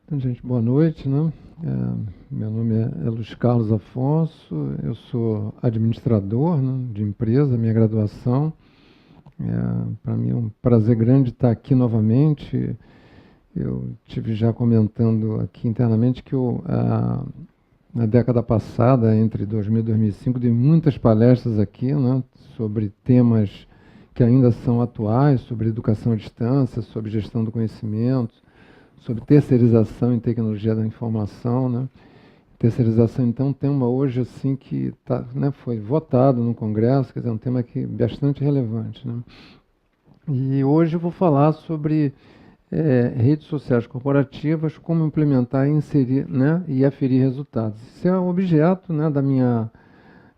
Então, gente, boa noite, né? Meu nome é Luiz Carlos Afonso, eu sou administrador, né, de empresa, minha graduação. Para mim é um prazer grande estar aqui novamente. Eu tive já comentando aqui internamente que na década passada, entre 2000 e 2005, dei muitas palestras aqui, né, sobre temas que ainda são atuais, sobre educação à distância, sobre gestão do conhecimento, sobre terceirização em tecnologia da informação, né? Terceirização, então, um tema hoje assim que né, foi votado no Congresso, quer dizer, um tema que é bastante relevante, né? E hoje eu vou falar sobre redes sociais corporativas, como implementar, inserir, né, e aferir resultados. Isso é o objeto, né,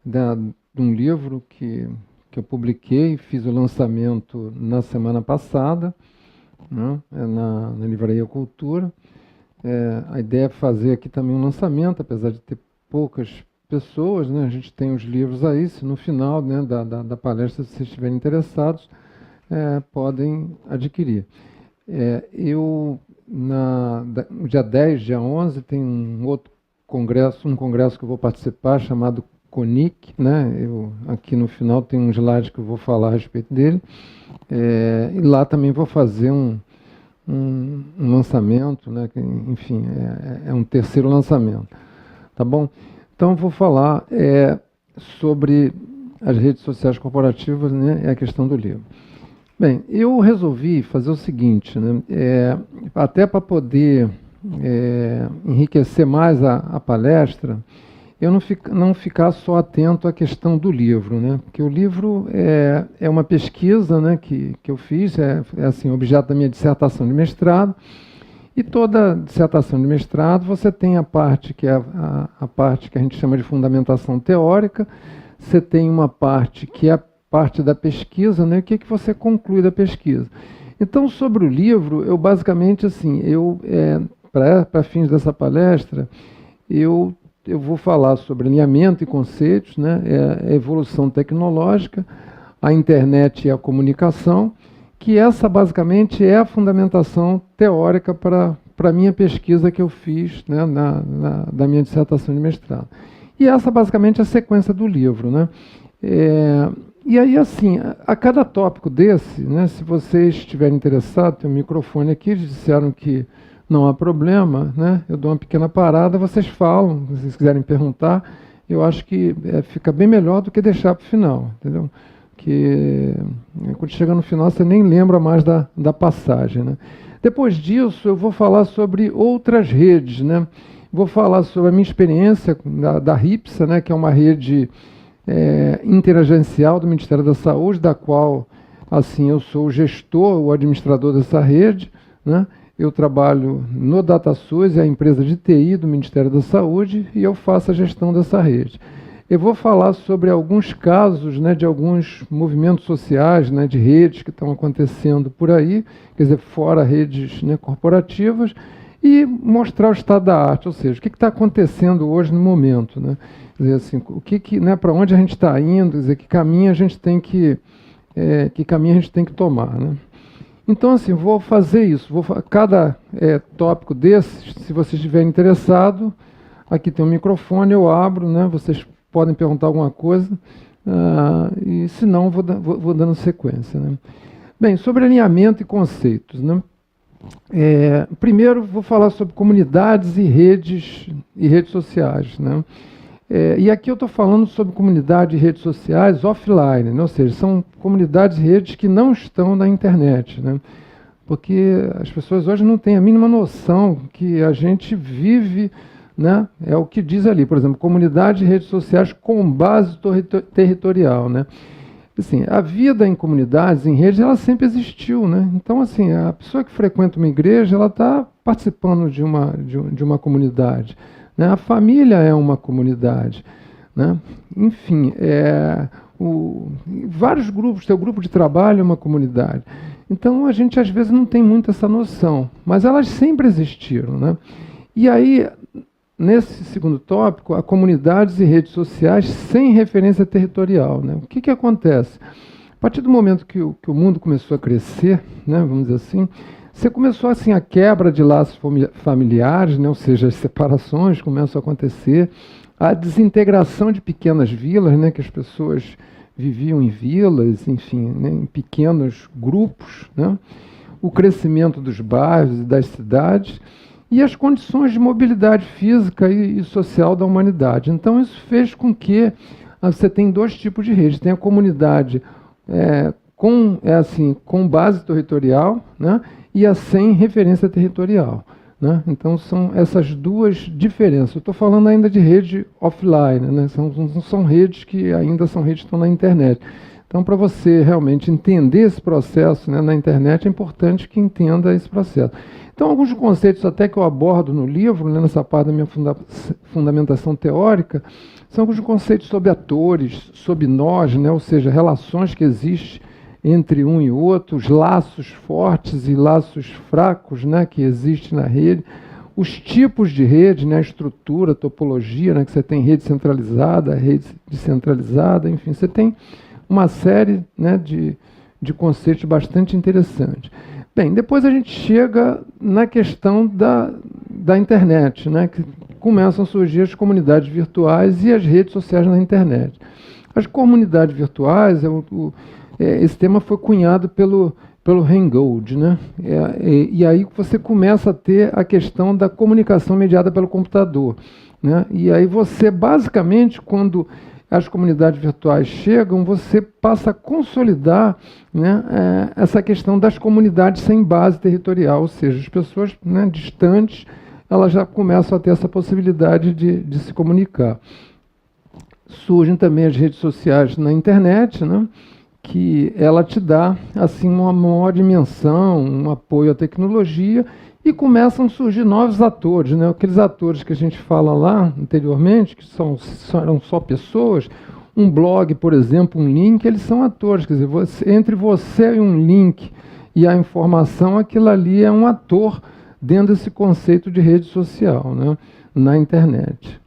de um livro que eu publiquei, fiz o lançamento na semana passada, né, na Livraria Cultura. A ideia é fazer aqui também um lançamento, apesar de ter poucas pessoas, né, a gente tem os livros aí, se no final, né, da palestra, se vocês estiverem interessados, podem adquirir. No dia 10, dia 11, tem um outro congresso, que eu vou participar, chamado CONIC, né? Aqui no final tem um slide que eu vou falar a respeito dele, e lá também vou fazer um lançamento, né? Que, enfim, é um terceiro lançamento, tá bom? Então, vou falar sobre as redes sociais corporativas, né? É a questão do livro. Bem, eu resolvi fazer o seguinte, né? Até para poder enriquecer mais a palestra, eu não ficar só atento à questão do livro, né? Porque o livro é uma pesquisa, né, que eu fiz, assim, objeto da minha dissertação de mestrado, e toda dissertação de mestrado você tem a parte que é a parte que a gente chama de fundamentação teórica, você tem uma parte que é a parte da pesquisa, né? O que você conclui da pesquisa. Então, sobre o livro, eu basicamente, assim, para fins dessa palestra, eu vou falar sobre alinhamento e conceitos, né, a evolução tecnológica, a internet e a comunicação, que essa basicamente é a fundamentação teórica para a minha pesquisa que eu fiz, né, da minha dissertação de mestrado. E essa basicamente é a sequência do livro, né? E aí, assim, a cada tópico desse, né, se vocês estiverem interessados, tem um microfone aqui, eles disseram que não há problema, né? Eu dou uma pequena parada, vocês falam, se vocês quiserem perguntar, eu acho que fica bem melhor do que deixar para o final, entendeu? Porque quando chega no final você nem lembra mais da passagem, né? Depois disso eu vou falar sobre outras redes, né? Vou falar sobre a minha experiência da RIPSA, né, que é uma rede interagencial do Ministério da Saúde, da qual, assim, eu sou o gestor, o administrador dessa rede, né? Eu trabalho no DataSUS, é a empresa de TI do Ministério da Saúde, e eu faço a gestão dessa rede. Eu vou falar sobre alguns casos, né, de alguns movimentos sociais, né, de redes que estão acontecendo por aí, quer dizer, fora redes, né, corporativas, e mostrar o estado da arte, ou seja, o que está acontecendo hoje no momento, né? Quer dizer, assim, né, para onde a gente está indo, quer dizer, que caminho a gente tem que tomar, né? Então, assim, vou fazer isso. Cada tópico desses, se vocês estiverem interessados, aqui tem um microfone, eu abro, né? Vocês podem perguntar alguma coisa, e se não, vou dando sequência, né? Bem, sobre alinhamento e conceitos, né? Primeiro, vou falar sobre comunidades e redes sociais, né? E aqui eu estou falando sobre comunidade e redes sociais offline, né? Ou seja, são comunidades e redes que não estão na internet, né? Porque as pessoas hoje não têm a mínima noção que a gente vive, né? É o que diz ali, por exemplo, comunidade e redes sociais com base territorial, né? Assim, a vida em comunidades, em redes, ela sempre existiu, né? Então, assim, a pessoa que frequenta uma igreja, ela está participando de uma comunidade, né? A família é uma comunidade, né? Enfim, vários grupos, teu grupo de trabalho é uma comunidade. Então, a gente às vezes não tem muito essa noção, mas elas sempre existiram, né? E aí, nesse segundo tópico, a comunidades e redes sociais sem referência territorial, né? O que acontece? A partir do momento que o mundo começou a crescer, né, vamos dizer assim, você começou assim a quebra de laços familiares, né? Ou seja, as separações começam a acontecer, a desintegração de pequenas vilas, né? Que as pessoas viviam em vilas, enfim, né? Em pequenos grupos, né? O crescimento dos bairros e das cidades e as condições de mobilidade física e social da humanidade. Então, isso fez com que você tenha dois tipos de redes. Tem a comunidade com base territorial, né, e a sem referência territorial. Né? Então, são essas duas diferenças. Eu estou falando ainda de rede offline, né? Não são redes que ainda são redes que estão na internet. Então, para você realmente entender esse processo, né, na internet, é importante que entenda esse processo. Então, alguns conceitos até que eu abordo no livro, né, nessa parte da minha fundamentação teórica, são alguns conceitos sobre atores, sobre nós, né, ou seja, relações que existem entre um e outro, os laços fortes e laços fracos, né, que existem na rede, os tipos de rede, né, a estrutura, a topologia, né, que você tem rede centralizada, rede descentralizada, enfim, você tem uma série, né, de conceitos bastante interessantes. Bem, depois a gente chega na questão da internet, né, que começam a surgir as comunidades virtuais e as redes sociais na internet. As comunidades virtuais, esse tema foi cunhado pelo Reingold, né? E aí você começa a ter a questão da comunicação mediada pelo computador, né? E aí você, basicamente, quando as comunidades virtuais chegam, você passa a consolidar, né, essa questão das comunidades sem base territorial, ou seja, as pessoas, né, distantes, elas já começam a ter essa possibilidade de se comunicar. Surgem também as redes sociais na internet, né, que ela te dá assim uma maior dimensão, um apoio à tecnologia, e começam a surgir novos atores, né? Aqueles atores que a gente fala lá anteriormente, que eram só pessoas, um blog, por exemplo, um link, eles são atores, quer dizer, entre você e um link e a informação, aquilo ali é um ator dentro desse conceito de rede social, né? Na internet.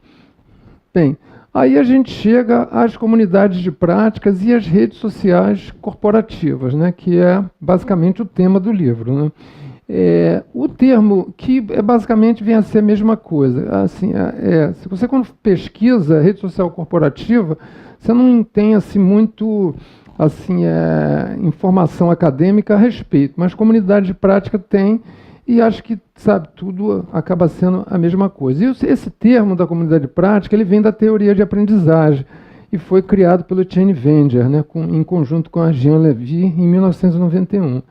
Bem, aí a gente chega às comunidades de práticas e às redes sociais corporativas, né? Que é basicamente o tema do livro, né? O termo que basicamente vem a ser a mesma coisa. Assim, se você quando pesquisa rede social corporativa, você não tem assim, muito assim, informação acadêmica a respeito, mas comunidade de prática tem, e acho que, sabe, tudo acaba sendo a mesma coisa. E esse termo da comunidade de prática, ele vem da teoria de aprendizagem e foi criado pelo Etienne Wenger, né, em conjunto com a Jean Levy, em 1991.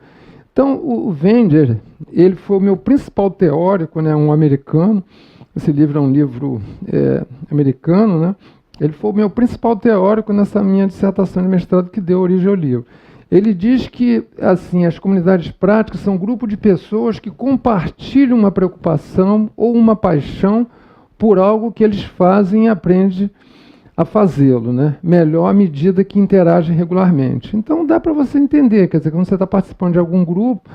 Então, o Wenger, ele foi o meu principal teórico, né, um americano. Esse livro é um livro americano, né? Ele foi o meu principal teórico nessa minha dissertação de mestrado que deu origem ao livro. Ele diz que assim, as comunidades práticas são um grupo de pessoas que compartilham uma preocupação ou uma paixão por algo que eles fazem e aprendem a fazê-lo, né? Melhor à medida que interagem regularmente. Então dá para você entender, quer dizer, quando você está participando de algum grupo,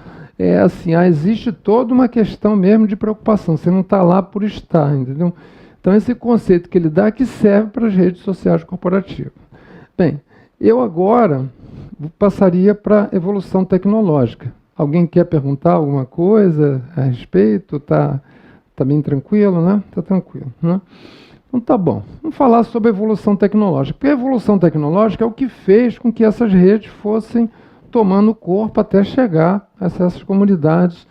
assim, existe toda uma questão mesmo de preocupação, você não está lá por estar, entendeu? Então esse conceito que ele dá que serve para as redes sociais corporativas. Bem, eu agora passaria para a evolução tecnológica. Alguém quer perguntar alguma coisa a respeito? Está bem tranquilo, né? Está tranquilo, né? Então tá bom, vamos falar sobre a evolução tecnológica. Porque a evolução tecnológica é o que fez com que essas redes fossem tomando corpo até chegar a essas comunidades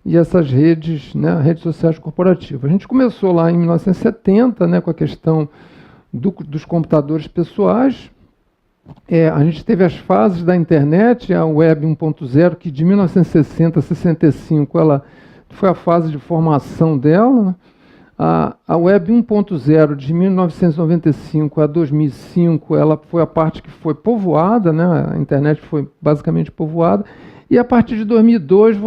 e essas redes, né, redes sociais corporativas. A gente começou lá em 1970, né, com a questão dos computadores pessoais. A gente teve as fases da internet, a Web 1.0, que de 1960 a 65 ela foi a fase de formação dela, né? A Web 1.0, de 1995 a 2005, ela foi a parte que foi povoada, né? A internet foi basicamente povoada, e a partir de 2002,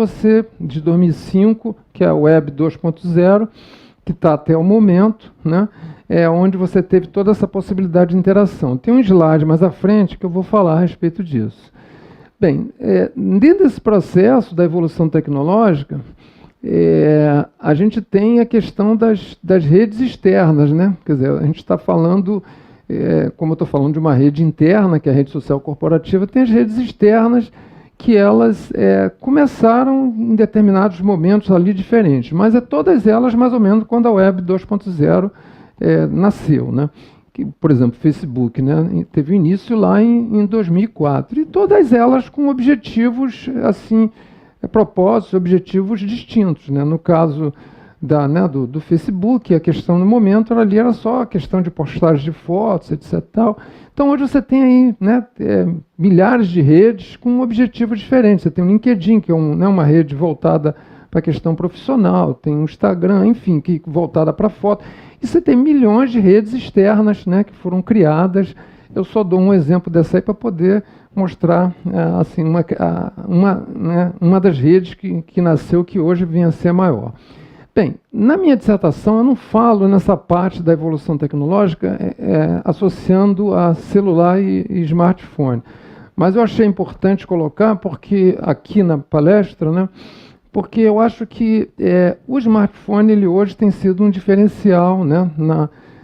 de 2005, que é a Web 2.0, que está até o momento, né? Onde você teve toda essa possibilidade de interação. Tem um slide mais à frente que eu vou falar a respeito disso. Bem, dentro desse processo da evolução tecnológica, a gente tem a questão das redes externas, né? Quer dizer, a gente está falando, como eu estou falando de uma rede interna, que é a rede social corporativa, tem as redes externas, que elas começaram em determinados momentos ali diferentes, mas todas elas mais ou menos quando a Web 2.0 nasceu, né? Que, por exemplo, o Facebook, né, teve início lá em 2004, e todas elas com objetivos, assim, propósitos, objetivos distintos, né? No caso do Facebook, a questão no momento ali era só a questão de postagem de fotos, etc. Tal. Então hoje você tem aí, né, milhares de redes com objetivos diferentes. Você tem o LinkedIn, que é uma rede voltada para a questão profissional, tem o Instagram, enfim, que voltada para foto. E você tem milhões de redes externas, né, que foram criadas. Eu só dou um exemplo dessa aí para poder mostrar assim, uma das redes que nasceu, que hoje vem a ser a maior. Bem, na minha dissertação eu não falo nessa parte da evolução tecnológica associando a celular e smartphone, mas eu achei importante colocar porque aqui na palestra, né, porque eu acho que o smartphone ele hoje tem sido um diferencial, né,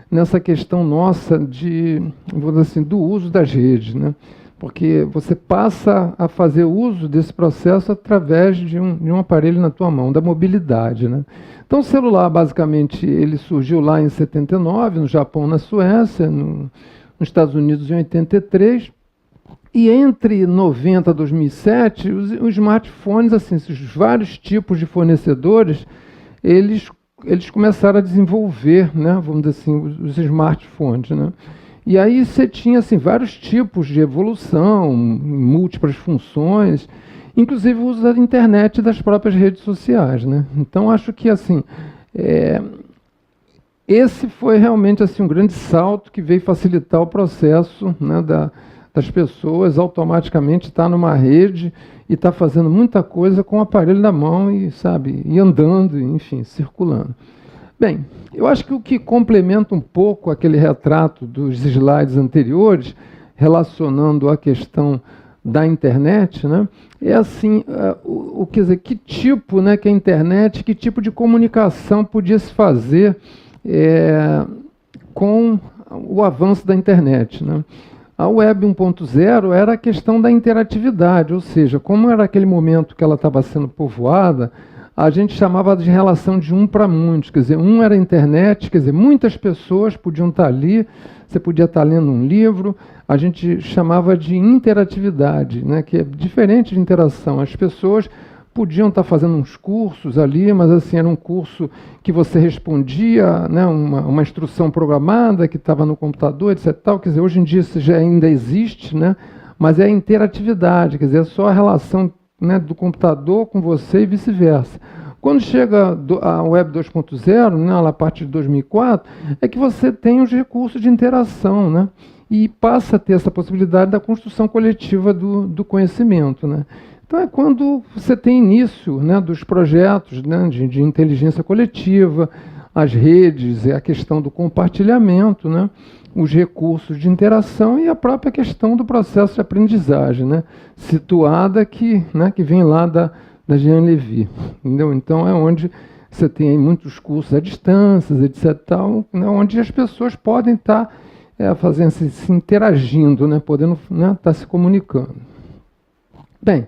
nessa questão nossa vou dizer assim, do uso das redes, né? Porque você passa a fazer uso desse processo através de um aparelho na tua mão, da mobilidade, né? Então, o celular, basicamente, ele surgiu lá em 79, no Japão, na Suécia, nos Estados Unidos em 83, e entre 90 e 2007, os smartphones, assim, os vários tipos de fornecedores, eles começaram a desenvolver, né, vamos dizer assim, os smartphones, né? E aí você tinha assim, vários tipos de evolução, múltiplas funções, inclusive o uso da internet e das próprias redes sociais, né? Então, acho que assim, esse foi realmente assim, um grande salto que veio facilitar o processo, né, das pessoas automaticamente estar numa rede e estar fazendo muita coisa com o aparelho na mão e andando, enfim, circulando. Bem, eu acho que o que complementa um pouco aquele retrato dos slides anteriores, relacionando a questão da internet, né, é assim, quer dizer, que tipo, né, que a internet, que tipo de comunicação podia se fazer com o avanço da internet, né? A Web 1.0 era a questão da interatividade, ou seja, como era aquele momento que ela estava sendo povoada, a gente chamava de relação de um para muitos, quer dizer, um era a internet, quer dizer, muitas pessoas podiam estar ali, você podia estar lendo um livro, a gente chamava de interatividade, né, que é diferente de interação. As pessoas podiam estar fazendo uns cursos ali, mas assim, era um curso que você respondia, né, uma instrução programada que estava no computador, etc. Tal. Quer dizer, hoje em dia isso já ainda existe, né, mas é a interatividade, quer dizer, é só a relação, né, do computador com você e vice-versa. Quando chega a Web 2.0, né, lá a partir de 2004, é que você tem os recursos de interação, né, e passa a ter essa possibilidade da construção coletiva do conhecimento, né. Então é quando você tem início, né, dos projetos, né, de inteligência coletiva, as redes, a questão do compartilhamento, né, os recursos de interação e a própria questão do processo de aprendizagem, né, situada que vem lá da Jean Levy. Entendeu? Então é onde você tem muitos cursos à distância, etc. Tal, né, onde as pessoas podem estar fazendo, se interagindo, né, podendo, né, estar se comunicando. Bem,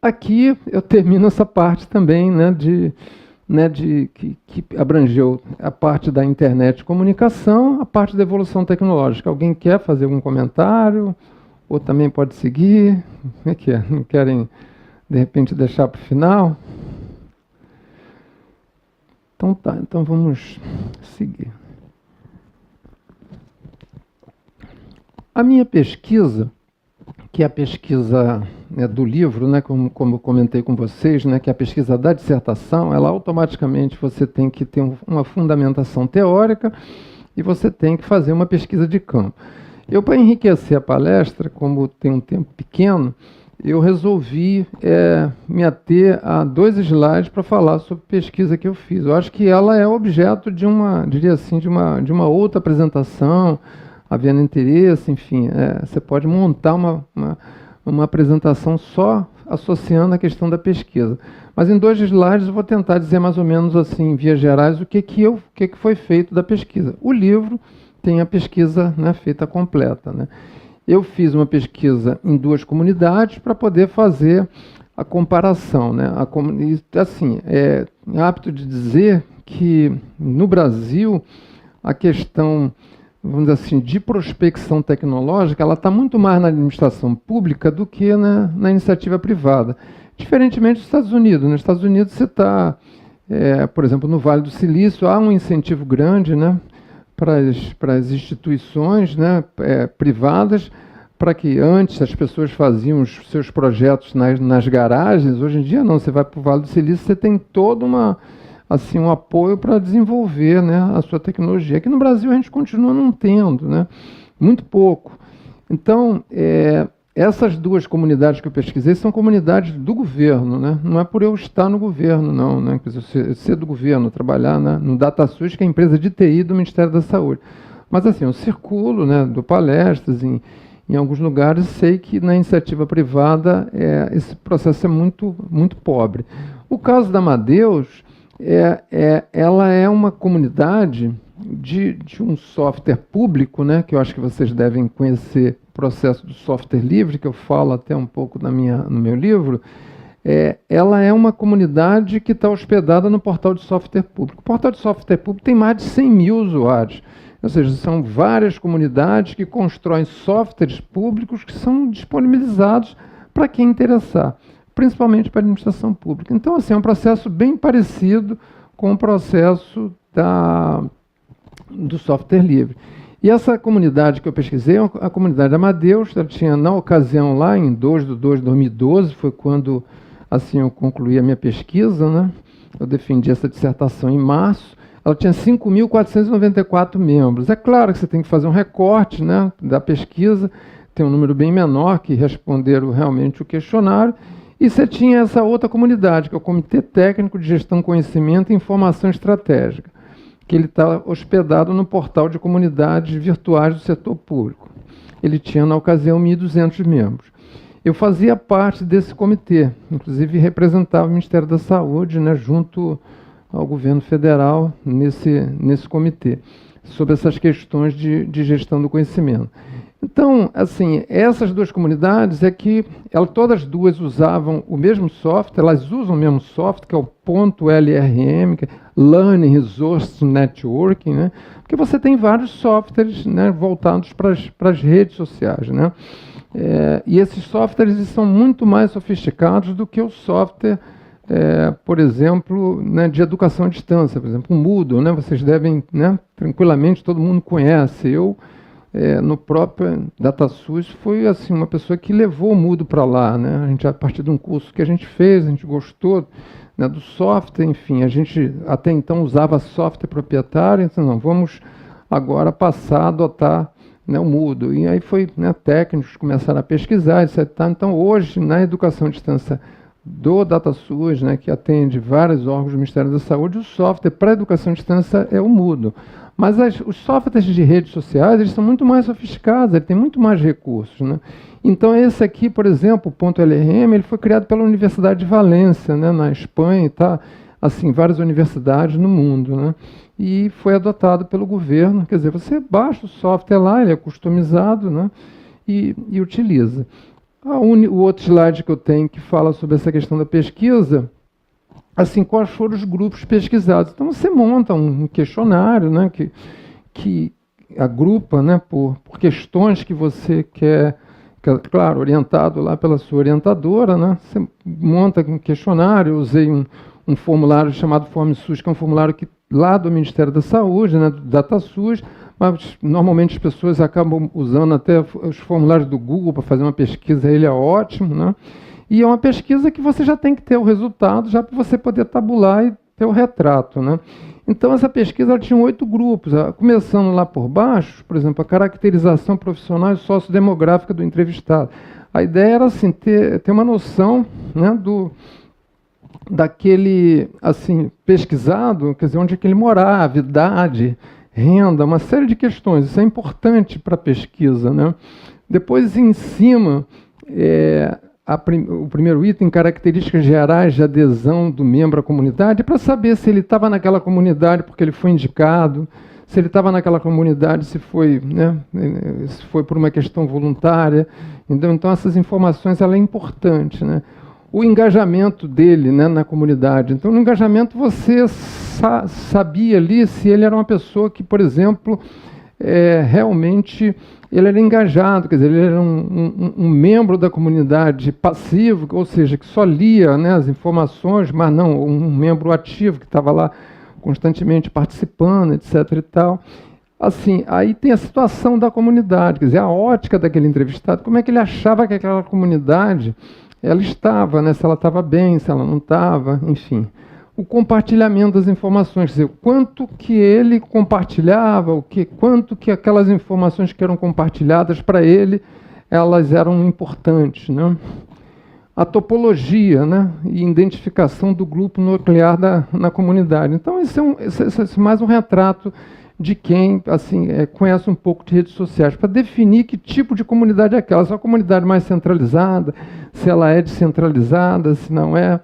aqui eu termino essa parte também, né, que abrangeu a parte da internet de comunicação, a parte da evolução tecnológica. Alguém quer fazer algum comentário? Ou também pode seguir? Como é que é? Não querem, de repente, deixar para o final? Então tá, então vamos seguir. A minha pesquisa, que é a pesquisa, né, do livro, né, como eu comentei com vocês, né, que é a pesquisa da dissertação, ela automaticamente você tem que ter uma fundamentação teórica e você tem que fazer uma pesquisa de campo. Eu, para enriquecer a palestra, como tem um tempo pequeno, eu resolvi me ater a 2 slides para falar sobre a pesquisa que eu fiz. Eu acho que ela é objeto de diria assim, de uma outra apresentação, havendo interesse, enfim, você pode montar uma apresentação só associando a questão da pesquisa. Mas em 2 slides eu vou tentar dizer mais ou menos assim, em vias gerais, o que foi feito da pesquisa. O livro tem a pesquisa, né, feita completa, né? eu fiz uma pesquisa em 2 comunidades para poder fazer a comparação, né? Assim, é apto de dizer que no Brasil a questão, vamos dizer assim, de prospecção tecnológica, ela está muito mais na administração pública do que na iniciativa privada. Diferentemente dos Estados Unidos. Nos Estados Unidos você está, por exemplo, no Vale do Silício, há um incentivo grande, né, para as instituições, né, privadas, para que antes as pessoas faziam os seus projetos nas garagens. Hoje em dia não, você vai para o Vale do Silício, você tem todo um apoio para desenvolver, né, a sua tecnologia. Aqui no Brasil a gente continua não tendo, né, muito pouco. Então, essas 2 comunidades que eu pesquisei são comunidades do governo, né? Não é por eu estar no governo, não, né? Quer dizer, ser do governo, trabalhar, né, no DataSUS, que é a empresa de TI do Ministério da Saúde. Mas assim, eu circulo, né, dou palestras em alguns lugares, sei que na iniciativa privada esse processo é muito, muito pobre. O caso da Amadeus, ela é uma comunidade de um software público, né, que eu acho que vocês devem conhecer, o processo do software livre, que eu falo até um pouco no meu livro. Ela é uma comunidade que está hospedada no portal de software público. O portal de software público tem mais de 100 mil usuários, ou seja, são várias comunidades que constroem softwares públicos que são disponibilizados para quem interessar, principalmente para a administração pública. Então, assim, é um processo bem parecido com o processo do software livre. E essa comunidade que eu pesquisei é a comunidade Amadeus. Ela tinha, na ocasião, lá em 2/2/2012, foi quando assim, eu concluí a minha pesquisa, né? Eu defendi essa dissertação em março. Ela tinha 5.494 membros. É claro que você tem que fazer um recorte, né, da pesquisa, tem um número bem menor que responderam realmente o questionário. E você tinha essa outra comunidade, que é o Comitê Técnico de Gestão, Conhecimento e Informação Estratégica, que ele está hospedado no portal de comunidades virtuais do setor público. Ele tinha, na ocasião, 1.200 membros. Eu fazia parte desse comitê, inclusive representava o Ministério da Saúde, né, junto ao governo federal nesse comitê, sobre essas questões de gestão do conhecimento. Então, assim, essas 2 comunidades todas 2 usavam o mesmo software, elas usam o mesmo software, que é o .LRM, que é Learning Resource Networking, né? Porque você tem vários softwares, né, voltados para as redes sociais, né? E esses softwares são muito mais sofisticados do que o software, por exemplo, né, de educação à distância, por exemplo, o Moodle, né? Vocês devem, né, tranquilamente, todo mundo conhece. No próprio DataSUS, foi assim, uma pessoa que levou o Moodle para lá, né? A gente, a partir de um curso que a gente fez, a gente gostou, né, do software, enfim, a gente até então usava software proprietário, então não, vamos agora passar a adotar, né, o Moodle. E aí foi, né, técnicos começaram a pesquisar, etc. Então, hoje, na educação à distância do DataSUS, né, que atende vários órgãos do Ministério da Saúde, o software para a educação à distância é o Moodle. Mas os softwares de redes sociais, eles são muito mais sofisticados, ele tem muito mais recursos, né? Então, esse aqui, por exemplo, o .LRM, ele foi criado pela Universidade de Valência, né, na Espanha, e tá, assim, várias universidades no mundo, né? E foi adotado pelo governo. Quer dizer, você baixa o software lá, ele é customizado, né, e utiliza. O outro slide que eu tenho que fala sobre essa questão da pesquisa, assim, quais foram os grupos pesquisados. Então, você monta um questionário, né, que agrupa, né, por questões que você quer, claro, orientado lá pela sua orientadora, né, você monta um questionário. Eu usei um formulário chamado FormSUS, que é um formulário lá do Ministério da Saúde, né, do DataSUS, mas normalmente as pessoas acabam usando até os formulários do Google para fazer uma pesquisa, ele é ótimo, né? E é uma pesquisa que você já tem que ter o resultado, já para você poder tabular e ter o retrato, né? Então, essa pesquisa ela tinha 8 grupos, começando lá por baixo, por exemplo, a caracterização profissional e sociodemográfica do entrevistado. A ideia era assim, ter uma noção, né, daquele assim, pesquisado, quer dizer, onde é que ele morava, idade, renda, uma série de questões. Isso é importante para a pesquisa, né? Depois, em cima, o primeiro item, características gerais de adesão do membro à comunidade, para saber se ele estava naquela comunidade porque ele foi indicado, se ele estava naquela comunidade, se foi, né, se foi por uma questão voluntária. Então essas informações ela é importante, né? O engajamento dele, né, na comunidade. Então, no engajamento, você sabia ali se ele era uma pessoa que, por exemplo, realmente ele era engajado, quer dizer, ele era um membro da comunidade passivo, ou seja, que só lia, né, as informações, mas não um membro ativo que estava lá constantemente participando, etc. e tal. Assim, aí tem a situação da comunidade, quer dizer, a ótica daquele entrevistado, como é que ele achava que aquela comunidade ela estava, né, se ela estava bem, se ela não estava, enfim. O compartilhamento das informações, quer dizer, quanto que ele compartilhava, quanto que aquelas informações que eram compartilhadas para ele, elas eram importantes, né? A topologia, né, e identificação do grupo nuclear na comunidade. Então, isso é mais um retrato de quem assim, conhece um pouco de redes sociais, para definir que tipo de comunidade é aquela. Se é uma comunidade mais centralizada, se ela é descentralizada, se não é.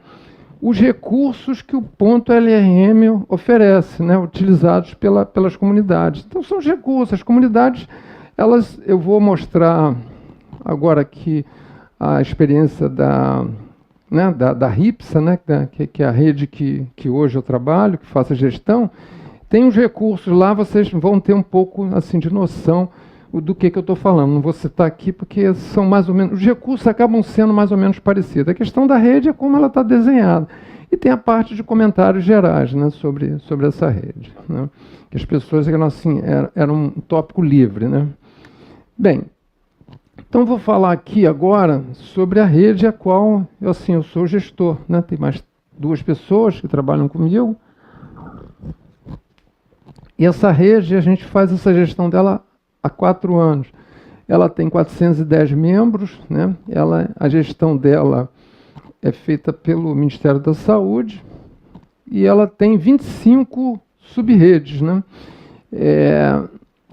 Os recursos que o ponto LRM oferece, né, utilizados pelas comunidades. Então, são os recursos. As comunidades, eu vou mostrar agora aqui a experiência da RIPSA, né, que é a rede que hoje eu trabalho, que faço a gestão. Tem os recursos lá, vocês vão ter um pouco assim, de noção do que eu estou falando. Não vou citar aqui porque são mais ou menos... Os recursos acabam sendo mais ou menos parecidos. A questão da rede é como ela está desenhada. E tem a parte de comentários gerais, né, sobre essa rede. Né, que as pessoas eram, assim, era um tópico livre. Né. Bem, então vou falar aqui agora sobre a rede a qual eu sou gestor. Né. Tem mais 2 pessoas que trabalham comigo. E essa rede, a gente faz essa gestão dela há 4 anos. Ela tem 410 membros, né? A gestão dela é feita pelo Ministério da Saúde e ela tem 25 sub-redes, né?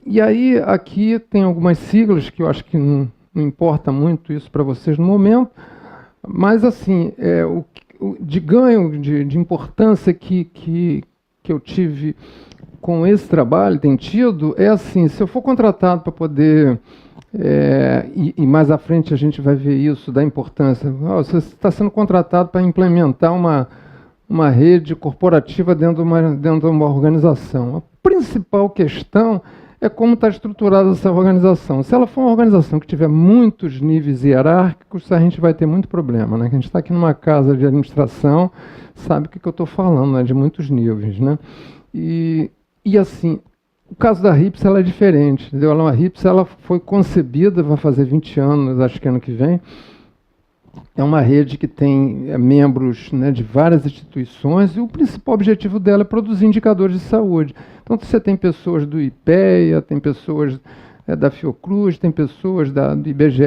E aí, aqui tem algumas siglas que eu acho que não importa muito isso para vocês no momento, mas, assim, de ganho, de importância que eu tive com esse trabalho, tem tido, assim, se eu for contratado para poder, e mais à frente a gente vai ver isso, da importância, você está sendo contratado para implementar uma rede corporativa dentro de uma organização. A principal questão é como está estruturada essa organização. Se ela for uma organização que tiver muitos níveis hierárquicos, a gente vai ter muito problema, né? A gente está aqui numa casa de administração, sabe o que eu estou falando, né? De muitos níveis, né? E assim, o caso da RIPS ela é diferente. Entendeu? A RIPS ela foi concebida, vai fazer 20 anos, acho que ano que vem. É uma rede que tem membros, né, de várias instituições, e o principal objetivo dela é produzir indicadores de saúde. Então, você tem pessoas do IPEA, tem pessoas da Fiocruz, tem pessoas do IBGE,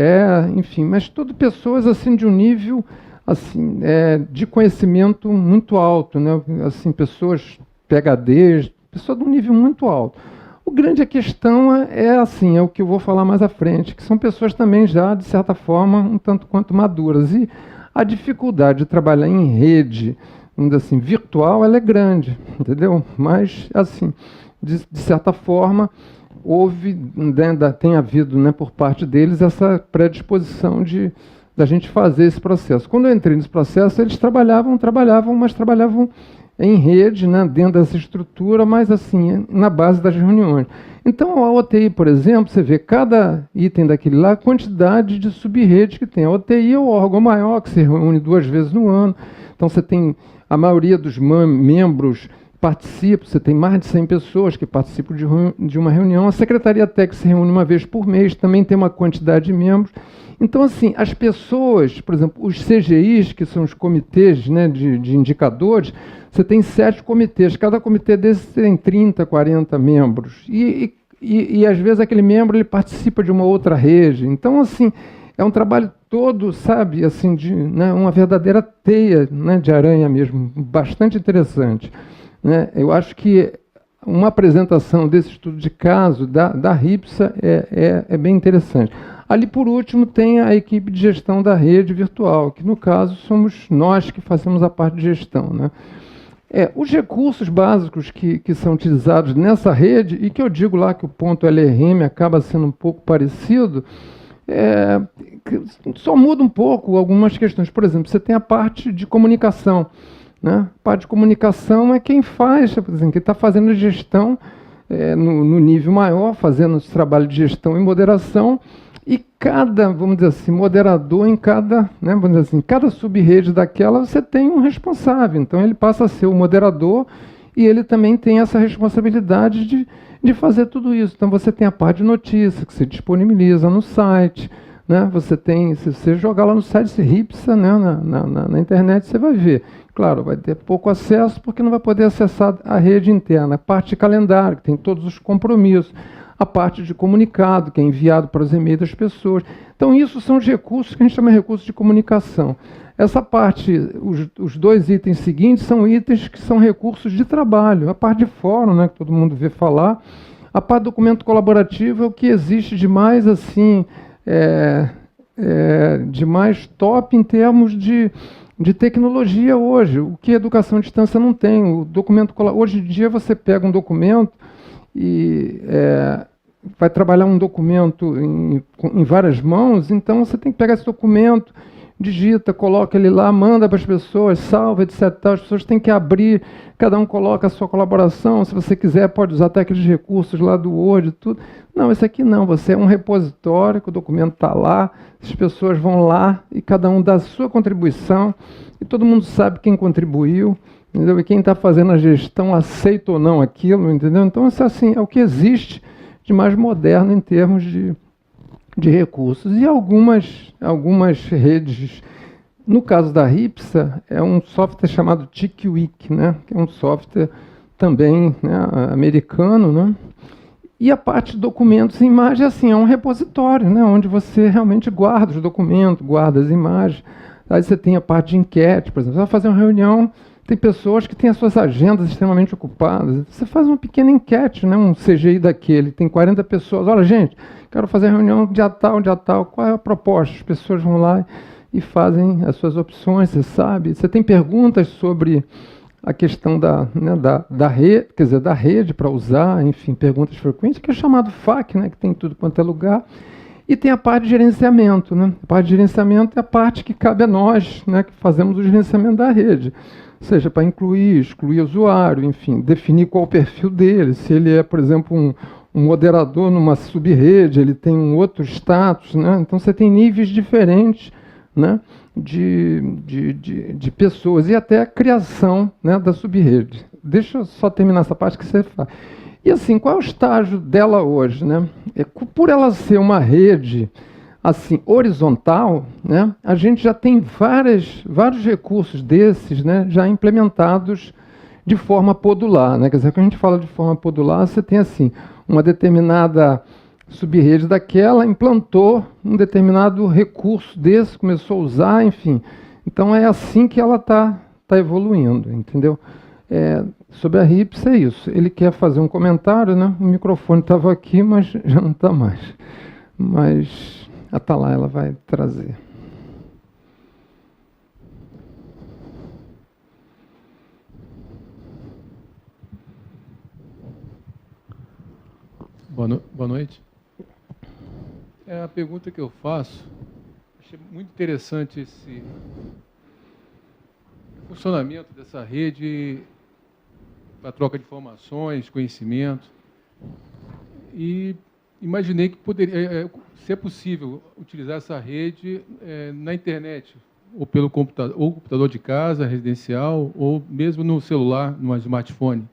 enfim, mas todas pessoas assim, de um nível assim, de conhecimento muito alto, né? Assim, pessoas PhDs, pessoas de um nível muito alto. O grande questão é o que eu vou falar mais à frente, que são pessoas também já, de certa forma, um tanto quanto maduras. E a dificuldade de trabalhar em rede, assim, virtual, ela é grande, entendeu? Mas, assim, de certa forma, tem havido, né, por parte deles essa predisposição da gente fazer esse processo. Quando eu entrei nesse processo, eles trabalhavam em rede, né, dentro dessa estrutura, mas assim, na base das reuniões. Então, a OTI, por exemplo, você vê cada item daquele lá, a quantidade de sub-redes que tem. A OTI é o órgão maior, que se reúne 2 vezes no ano. Então, você tem a maioria dos membros participa, você tem mais de 100 pessoas que participam de uma reunião. A Secretaria Técnica se reúne 1 vez por mês, também tem uma quantidade de membros. Então, assim, as pessoas, por exemplo, os CGIs, que são os comitês, né, de indicadores, você tem 7 comitês, cada comitê desses tem 30, 40 membros. E às vezes, aquele membro ele participa de uma outra rede. Então, assim, é um trabalho todo, sabe, assim, né, uma verdadeira teia, né, de aranha mesmo, bastante interessante. Né? Eu acho que uma apresentação desse estudo de caso da RIPSA é bem interessante. Ali, por último, tem a equipe de gestão da rede virtual, que, no caso, somos nós que fazemos a parte de gestão. Né? Os recursos básicos que são utilizados nessa rede, e que eu digo lá que o ponto LRM acaba sendo um pouco parecido, só muda um pouco algumas questões. Por exemplo, você tem a parte de comunicação, né? A parte de comunicação é quem faz, por exemplo, quem está fazendo a gestão no nível maior, fazendo esse trabalho de gestão e moderação, e cada, vamos dizer assim, moderador em cada, né, vamos dizer assim, cada sub-rede daquela você tem um responsável. Então ele passa a ser o moderador e ele também tem essa responsabilidade de fazer tudo isso. Então você tem a parte de notícia que se disponibiliza no site, né? Você tem, se você jogar lá no site, se RIPSA, né, na internet, você vai ver. Claro, vai ter pouco acesso porque não vai poder acessar a rede interna. A parte de calendário, que tem todos os compromissos. A parte de comunicado, que é enviado para os e-mails das pessoas. Então, isso são os recursos que a gente chama de recursos de comunicação. Essa parte, os dois itens seguintes, são itens que são recursos de trabalho. A parte de fórum, né, que todo mundo vê falar. A parte do documento colaborativo é o que existe de mais, assim, de mais top em termos de tecnologia hoje, o que a educação à distância não tem. O documento, hoje em dia, você pega um documento e vai trabalhar um documento em várias mãos, então você tem que pegar esse documento, digita, coloca ele lá, manda para as pessoas, salva, etc. As pessoas têm que abrir, cada um coloca a sua colaboração, se você quiser pode usar até aqueles recursos lá do Word, tudo. Não, esse aqui não, você é um repositório, que o documento está lá, as pessoas vão lá e cada um dá a sua contribuição, e todo mundo sabe quem contribuiu, entendeu? E quem está fazendo a gestão aceita ou não aquilo, entendeu? Então, isso assim, é o que existe de mais moderno em termos de recursos. E algumas redes, no caso da RIPSA, é um software chamado TickWiki, né? Que é um software também, né, americano, né? E a parte de documentos e imagens, assim, é um repositório, né, onde você realmente guarda os documentos, guarda as imagens. Aí você tem a parte de enquete, por exemplo, você vai fazer uma reunião, tem pessoas que têm as suas agendas extremamente ocupadas. Você faz uma pequena enquete, né, um CGI daquele, tem 40 pessoas. Olha, gente, quero fazer reunião dia tal, qual é a proposta? As pessoas vão lá e fazem as suas opções, você sabe. Você tem perguntas sobre a questão da rede, quer dizer, da rede para usar, enfim, perguntas frequentes, que é chamado FAQ, né, que tem tudo quanto é lugar. E tem a parte de gerenciamento, né? A parte de gerenciamento é a parte que cabe a nós, né, que fazemos o gerenciamento da rede. Ou seja, para incluir, excluir o usuário, enfim, definir qual o perfil dele. Se ele é, por exemplo, um moderador numa sub-rede, ele tem um outro status, né? Então você tem níveis diferentes, né, de pessoas e até a criação, né, da sub-rede. Deixa eu só terminar essa parte que você faz. E assim, qual é o estágio dela hoje, né? Por ela ser uma rede assim horizontal, né, a gente já tem vários recursos desses, né, já implementados de forma podular, né? Quer dizer, quando a gente fala de forma podular, você tem assim uma determinada sub-rede daquela, implantou um determinado recurso desse, começou a usar, enfim. Então é assim que ela está evoluindo, entendeu? Sobre a RIPS é isso. Ele quer fazer um comentário, né? O microfone estava aqui, mas já não está mais. Mas a Atala, ela vai trazer. Boa noite. A pergunta que eu faço, achei muito interessante esse funcionamento dessa rede para troca de informações, conhecimento. E imaginei que poderia, se é possível, utilizar essa rede na internet, ou pelo computador de casa, residencial, ou mesmo no celular, no smartphone,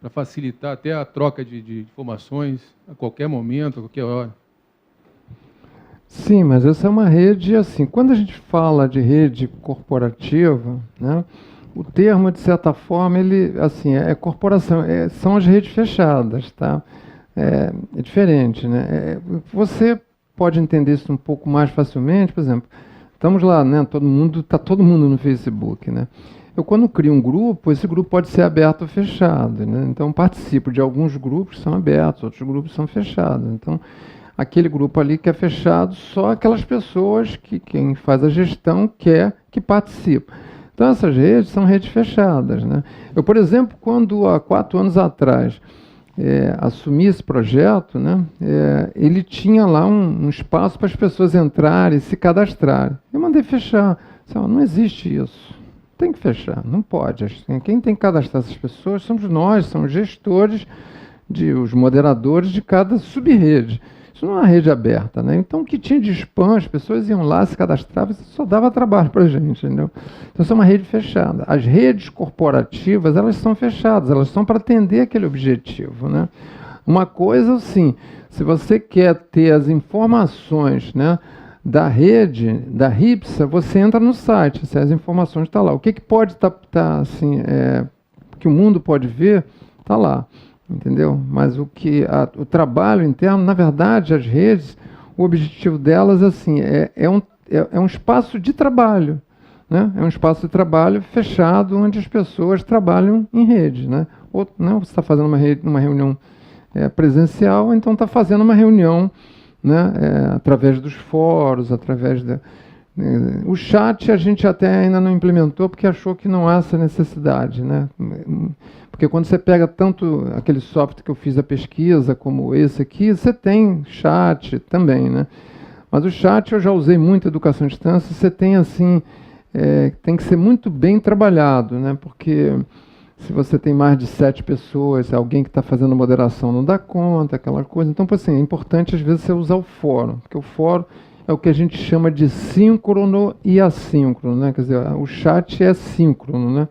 para facilitar até a troca de informações a qualquer momento, a qualquer hora. Sim, mas essa é uma rede, assim, quando a gente fala de rede corporativa, né, o termo, de certa forma, ele, assim, é corporação, são as redes fechadas, tá? É diferente, né? Você pode entender isso um pouco mais facilmente, por exemplo, estamos lá, né? Está todo mundo no Facebook, né? Eu, quando crio um grupo, esse grupo pode ser aberto ou fechado, né? Então, participo de alguns grupos que são abertos, outros grupos são fechados. Então, aquele grupo ali que é fechado, só aquelas pessoas que quem faz a gestão quer que participe. Então, essas redes são redes fechadas, né? Eu, por exemplo, quando há 4 anos atrás assumi esse projeto, né, ele tinha lá um espaço para as pessoas entrarem e se cadastrarem. Eu mandei fechar. Não existe isso. Tem que fechar, não pode. Quem tem que cadastrar essas pessoas somos nós, são os gestores, os moderadores de cada subrede. Isso não é uma rede aberta, né? Então, o que tinha de spam, as pessoas iam lá, se cadastravam, isso só dava trabalho para a gente, entendeu? Então, isso é uma rede fechada. As redes corporativas, elas são fechadas, elas são para atender aquele objetivo, né? Uma coisa, assim, se você quer ter as informações, né, da rede, da RIPSA, você entra no site, se as informações estão lá. O que pode estar, assim, que o mundo pode ver, está lá. Entendeu? Mas o trabalho interno, na verdade, as redes, o objetivo delas assim, é um espaço de trabalho, né? É um espaço de trabalho fechado onde as pessoas trabalham em rede, né? Ou não, você está fazendo uma reunião presencial, então está fazendo uma reunião, né, através dos fóruns, através o chat a gente até ainda não implementou porque achou que não há essa necessidade, né? Porque quando você pega tanto aquele software que eu fiz a pesquisa, como esse aqui, você tem chat também, né? Mas o chat eu já usei muito educação à distância, você tem assim, tem que ser muito bem trabalhado, né? Porque se você tem mais de 7 pessoas, alguém que está fazendo moderação não dá conta, aquela coisa. Então, assim, é importante às vezes você usar o fórum, porque o fórum é o que a gente chama de síncrono e assíncrono, né? Quer dizer, o chat é síncrono, né?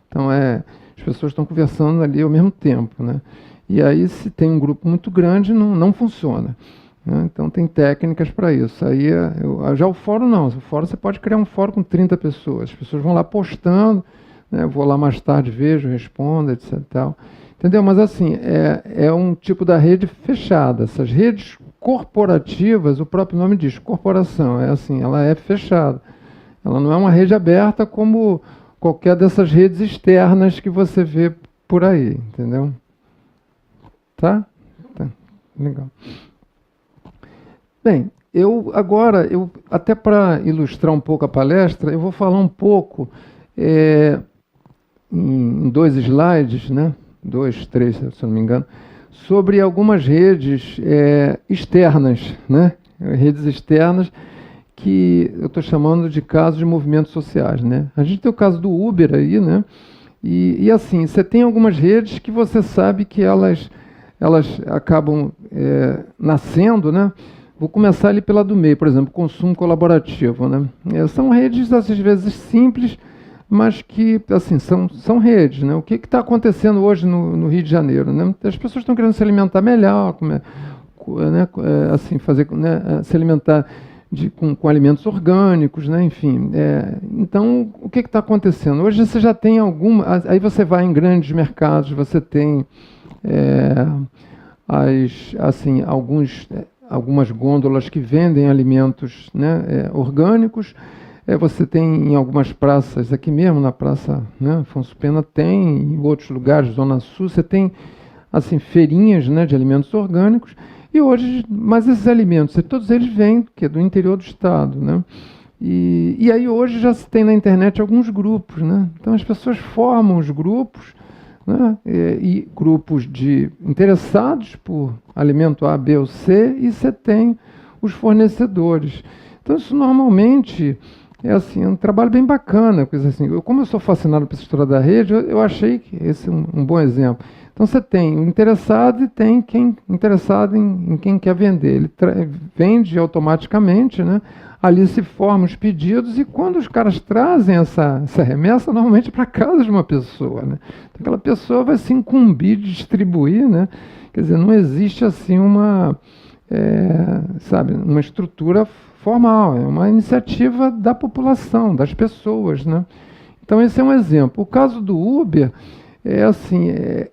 Então, as pessoas estão conversando ali ao mesmo tempo, né? E aí, se tem um grupo muito grande, não funciona, né? Então, tem técnicas para isso. Aí, já o fórum não. O fórum, você pode criar um fórum com 30 pessoas. As pessoas vão lá postando, né? Vou lá mais tarde, vejo, respondo, etc. Tal. Entendeu? Mas, assim, é um tipo da rede fechada. Essas redes corporativas, o próprio nome diz, corporação, assim, ela é fechada. Ela não é uma rede aberta como qualquer dessas redes externas que você vê por aí, entendeu? Tá? Legal. Bem, agora, até para ilustrar um pouco a palestra, eu vou falar um pouco em 2 slides, né? 2, 3, se eu não me engano, sobre algumas redes externas, né? Redes externas que eu estou chamando de casos de movimentos sociais, né? A gente tem o caso do Uber aí, né? E assim, você tem algumas redes que você sabe que elas acabam nascendo, né? Vou começar ali pela do meio, por exemplo, consumo colaborativo, né? São redes, às vezes, simples, mas que, assim, são redes, né? O que está acontecendo hoje no Rio de Janeiro, né? As pessoas estão querendo se alimentar melhor, né? Assim, se alimentar com alimentos orgânicos, né? Enfim. Então, o que está acontecendo? Hoje você já tem aí você vai em grandes mercados, você tem algumas gôndolas que vendem alimentos, né, orgânicos. Você tem em algumas praças, aqui mesmo na Praça, né, Afonso Pena, tem, em outros lugares, Zona Sul, você tem assim, feirinhas, né, de alimentos orgânicos. E hoje, mas esses alimentos, todos eles vêm do interior do estado, né? E aí hoje já se tem na internet alguns grupos, né? Então as pessoas formam os grupos, né? E grupos de interessados por alimento A, B ou C, e você tem os fornecedores. Então isso normalmente assim, é um trabalho bem bacana, coisa assim. Como eu sou fascinado pela história da rede, eu achei que esse é um bom exemplo. Então você tem o interessado e tem quem interessado em quem quer vender. Ele vende automaticamente, né? Ali se formam os pedidos e quando os caras trazem essa remessa, normalmente para casa de uma pessoa, né? Então, aquela pessoa vai se incumbir de distribuir, né? Quer dizer, não existe assim uma estrutura formal, é uma iniciativa da população, das pessoas, né? Então esse é um exemplo. O caso do Uber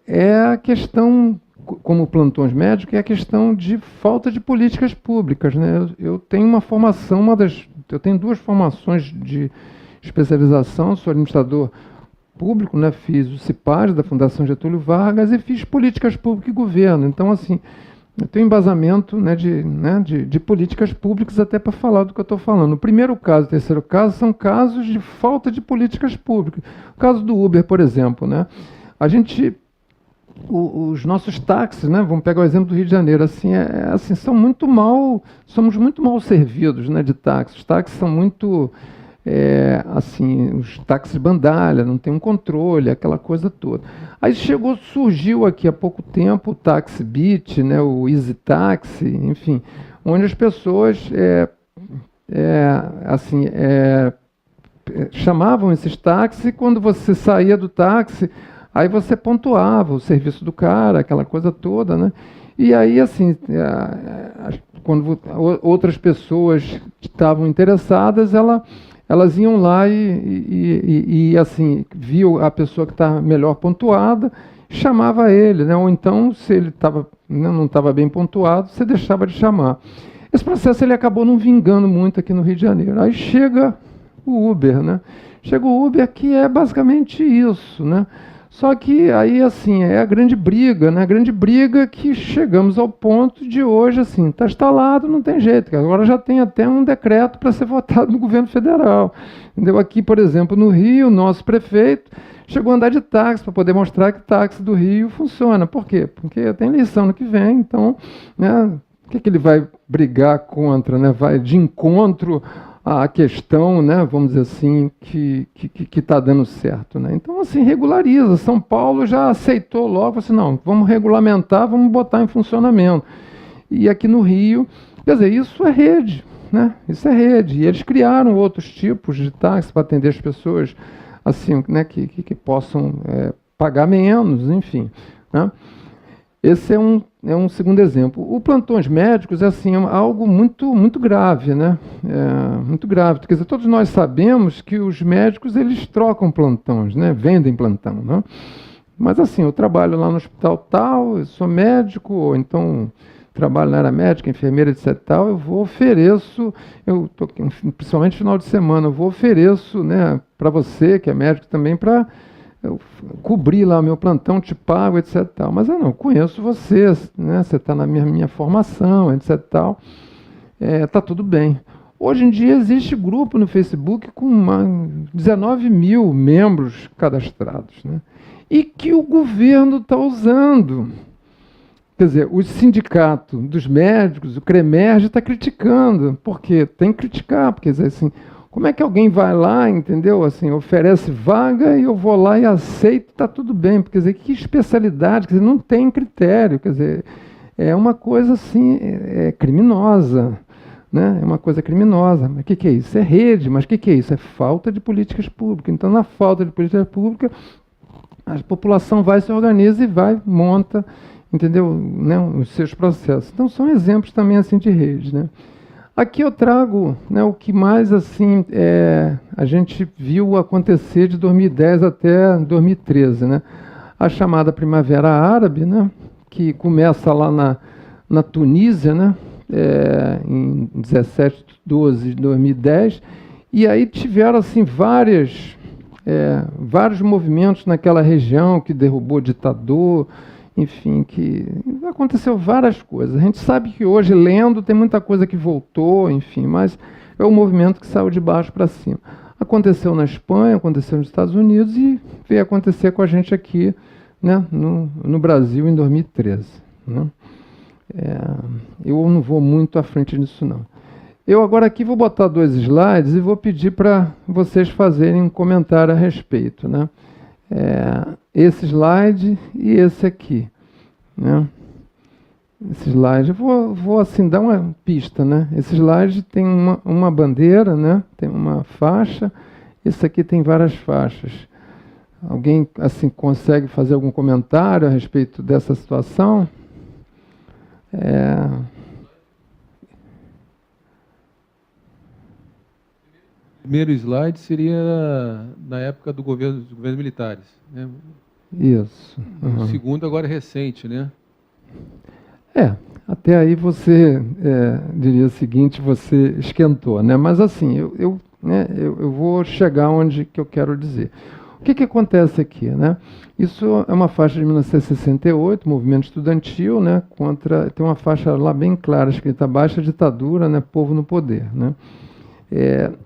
é a questão, como plantões médicos, é a questão de falta de políticas públicas, né? Eu tenho uma formação, eu tenho 2 formações de especialização, sou administrador público, né? Fiz o CIPAD da Fundação Getúlio Vargas e fiz políticas públicas e governo. Então, assim, Eu tenho embasamento, né, de políticas públicas até para falar do que eu estou falando. O primeiro caso e o terceiro caso são casos de falta de políticas públicas. O caso do Uber, por exemplo, né? A gente, os nossos táxis, né, vamos pegar o exemplo do Rio de Janeiro, assim, assim, somos muito mal servidos, né, de táxis. Os táxis são muito, assim, os táxis bandalha, não tem um controle, aquela coisa toda. Aí surgiu aqui há pouco tempo o Táxi Beat, né, o Easy Taxi, enfim, onde as pessoas chamavam esses táxis e quando você saía do táxi, aí você pontuava o serviço do cara, aquela coisa toda, né? E aí, assim, quando outras pessoas estavam interessadas, elas iam lá e assim, viam a pessoa que estava melhor pontuada, chamava ele, né? Ou então, se ele não estava bem pontuado, você deixava de chamar. Esse processo ele acabou não vingando muito aqui no Rio de Janeiro. Aí chega o Uber, né? Chega o Uber, que é basicamente isso, né? Só que aí, assim, é a grande briga, né? A grande briga que chegamos ao ponto de hoje, assim, está instalado, não tem jeito. Agora já tem até um decreto para ser votado no governo federal. Entendeu? Aqui, por exemplo, no Rio, o nosso prefeito chegou a andar de táxi para poder mostrar que o táxi do Rio funciona. Por quê? Porque tem eleição no que vem, então, né, o que ele vai brigar contra, né? Vai de encontro a questão, né, vamos dizer assim, que está dando certo, né? Então, assim, regulariza. São Paulo já aceitou logo, assim, não, vamos regulamentar, vamos botar em funcionamento. E aqui no Rio, quer dizer, isso é rede, né? Isso é rede. E eles criaram outros tipos de táxi para atender as pessoas, assim, né, que possam pagar menos, enfim, né? Esse é um segundo exemplo. O plantões médicos é assim, algo muito grave, né? Muito grave. Quer dizer, todos nós sabemos que os médicos eles trocam plantões, né? Vendem plantão, né? Mas assim, eu trabalho lá no hospital tal, eu sou médico, ou então trabalho na área médica, enfermeira, etc. Tal, ofereço, principalmente no final de semana, eu ofereço, né, para você que é médico também, para eu cobrir lá o meu plantão, te pago, etc. Tal. Mas eu não conheço você, né? Você está na minha formação, etc. Tal. Tá tudo bem. Hoje em dia existe grupo no Facebook com 19 mil membros cadastrados, né? E que o governo está usando. Quer dizer, o sindicato dos médicos, o CREMERGE, está criticando. Por quê? Tem que criticar, porque assim, como é que alguém vai lá, entendeu? Assim, oferece vaga e eu vou lá e aceito, está tudo bem. Quer dizer, que especialidade, quer dizer, não tem critério, quer dizer, é uma coisa assim, criminosa, né? É uma coisa criminosa. Mas o que é isso? É rede, mas o que é isso? É falta de políticas públicas. Então, na falta de políticas públicas, a população vai, se organiza e vai, monta, entendeu? Né, os seus processos. Então, são exemplos também assim de rede, né? Aqui eu trago, né, o que mais assim a gente viu acontecer de 2010 até 2013, né? A chamada Primavera Árabe, né, que começa lá na Tunísia, né, em 17/12 de 2010, e aí tiveram assim vários movimentos naquela região que derrubou o ditador, enfim, que aconteceu várias coisas. A gente sabe que hoje, lendo, tem muita coisa que voltou, enfim, mas é um movimento que saiu de baixo para cima. Aconteceu na Espanha, aconteceu nos Estados Unidos e veio acontecer com a gente aqui, né, no Brasil em 2013. Né? Eu não vou muito à frente disso, não. Eu agora aqui vou botar 2 slides e vou pedir para vocês fazerem um comentário a respeito, né? Esse slide e esse aqui, né? Esse slide, eu vou assim dar uma pista, né? Esse slide tem uma bandeira, né? Tem uma faixa. Esse aqui tem várias faixas. Alguém assim consegue fazer algum comentário a respeito dessa situação? O primeiro slide seria na época dos governos militares, né? Isso. Uhum. O segundo agora é recente, né? Até aí você diria o seguinte, você esquentou, né? Mas assim, eu vou chegar onde que eu quero dizer. que acontece aqui, né? Isso é uma faixa de 1968, movimento estudantil, né? Tem uma faixa lá bem clara, escrita Baixa Ditadura, né? Povo no Poder, né?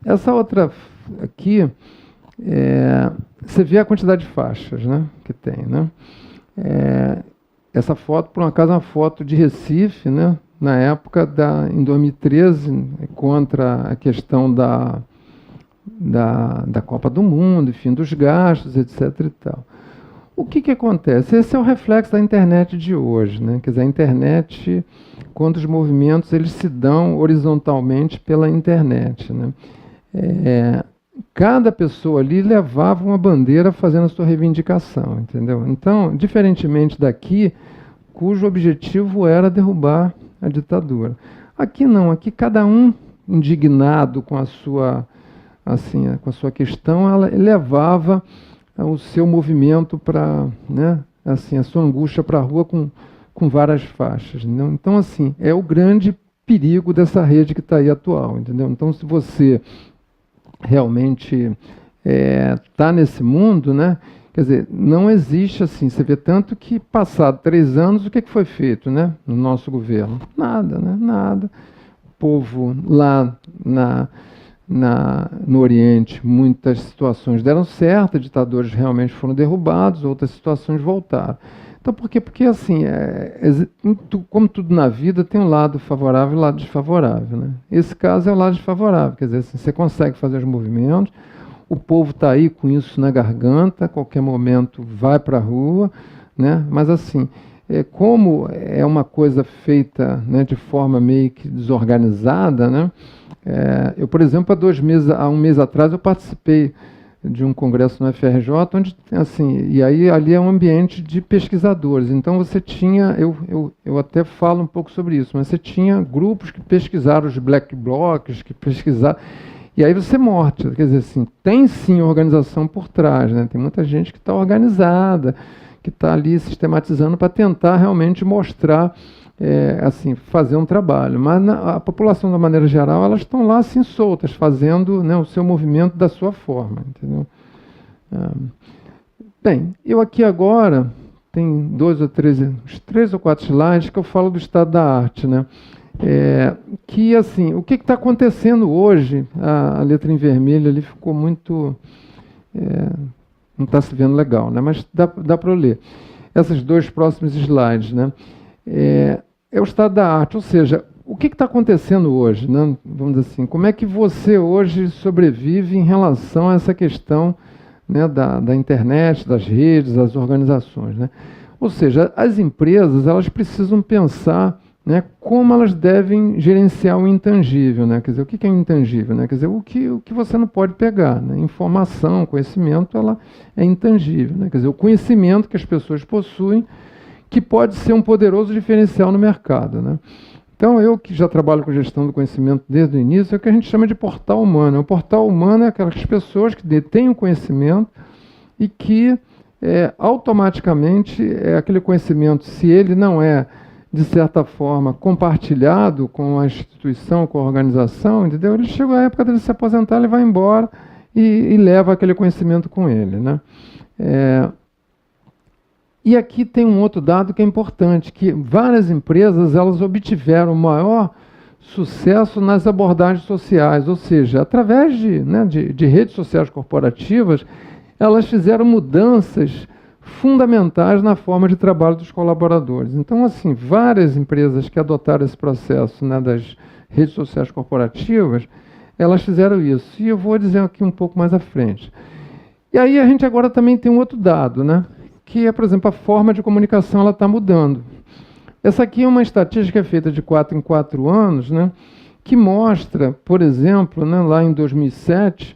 Essa outra aqui, você vê a quantidade de faixas, né? Que tem, né? Essa foto, por um acaso, é uma foto de Recife, né? Na época, em 2013, contra a questão da Copa do Mundo, enfim, dos gastos, etc. e tal. O que acontece? Esse é o reflexo da internet de hoje, né? Quer dizer, a internet, quando os movimentos eles se dão horizontalmente pela internet, né? Cada pessoa ali levava uma bandeira fazendo a sua reivindicação, entendeu? Então, diferentemente daqui, cujo objetivo era derrubar a ditadura. Aqui não, aqui cada um indignado com a sua questão, ela levava o seu movimento para, né, assim, a sua angústia para a rua com várias faixas. Entendeu? Então, assim, é o grande perigo dessa rede que está aí atual, entendeu? Então, se você realmente está nesse mundo, né, quer dizer, não existe assim, você vê tanto que, passado 3 anos, o que foi feito, né, no nosso governo? Nada, né, nada. O povo lá no Oriente, muitas situações deram certo, ditadores realmente foram derrubados, outras situações voltaram. Então, por quê? Porque, assim, como tudo na vida, tem um lado favorável e um lado desfavorável, né? Esse caso é o lado desfavorável, quer dizer, assim, você consegue fazer os movimentos, o povo está aí com isso na garganta, a qualquer momento vai para a rua, né? Mas, assim, como é uma coisa feita, né, de forma meio que desorganizada, né? Eu, por exemplo, há um mês atrás, eu participei de um congresso no FRJ, onde, assim, e aí ali é um ambiente de pesquisadores. Então você tinha, eu até falo um pouco sobre isso, mas você tinha grupos que pesquisaram os black blocs, que pesquisaram, e aí você mostra, quer dizer assim, tem sim organização por trás, né? Tem muita gente que está organizada, que está ali sistematizando para tentar realmente mostrar, assim, fazer um trabalho. Mas a população, da maneira geral, elas estão lá assim soltas, fazendo, né, o seu movimento da sua forma, entendeu? Bem, eu aqui agora tem 3 ou 4 slides que eu falo do estado da arte, né? Que, assim, o que está acontecendo hoje, a letra em vermelho ali ficou muito... não está se vendo legal, né? Mas dá para eu ler. Esses 2 próximos slides, né? É o estado da arte, ou seja, o que está acontecendo hoje, né? Vamos dizer assim, como é que você hoje sobrevive em relação a essa questão, né, da internet, das redes, das organizações, né? Ou seja, as empresas elas precisam pensar, né, como elas devem gerenciar o intangível, né? Quer dizer, o que é intangível, né? Quer dizer, o que você não pode pegar, né? Informação, conhecimento, ela é intangível, né? Quer dizer, o conhecimento que as pessoas possuem, que pode ser um poderoso diferencial no mercado, né? Então, eu que já trabalho com gestão do conhecimento desde o início, é o que a gente chama de portal humano. O portal humano é aquelas pessoas que detêm o conhecimento e que automaticamente aquele conhecimento, se ele não é, de certa forma, compartilhado com a instituição, com a organização, entendeu? Ele chega a época dele se aposentar, ele vai embora e leva aquele conhecimento com ele, né? E aqui tem um outro dado que é importante, que várias empresas elas obtiveram maior sucesso nas abordagens sociais, ou seja, através de redes sociais corporativas, elas fizeram mudanças fundamentais na forma de trabalho dos colaboradores. Então, assim, várias empresas que adotaram esse processo, né, das redes sociais corporativas, elas fizeram isso. E eu vou dizer aqui um pouco mais à frente. E aí a gente agora também tem um outro dado, né? Que é, por exemplo, a forma de comunicação ela está mudando. Essa aqui é uma estatística feita de 4 em 4 anos, né, que mostra, por exemplo, né, lá em 2007,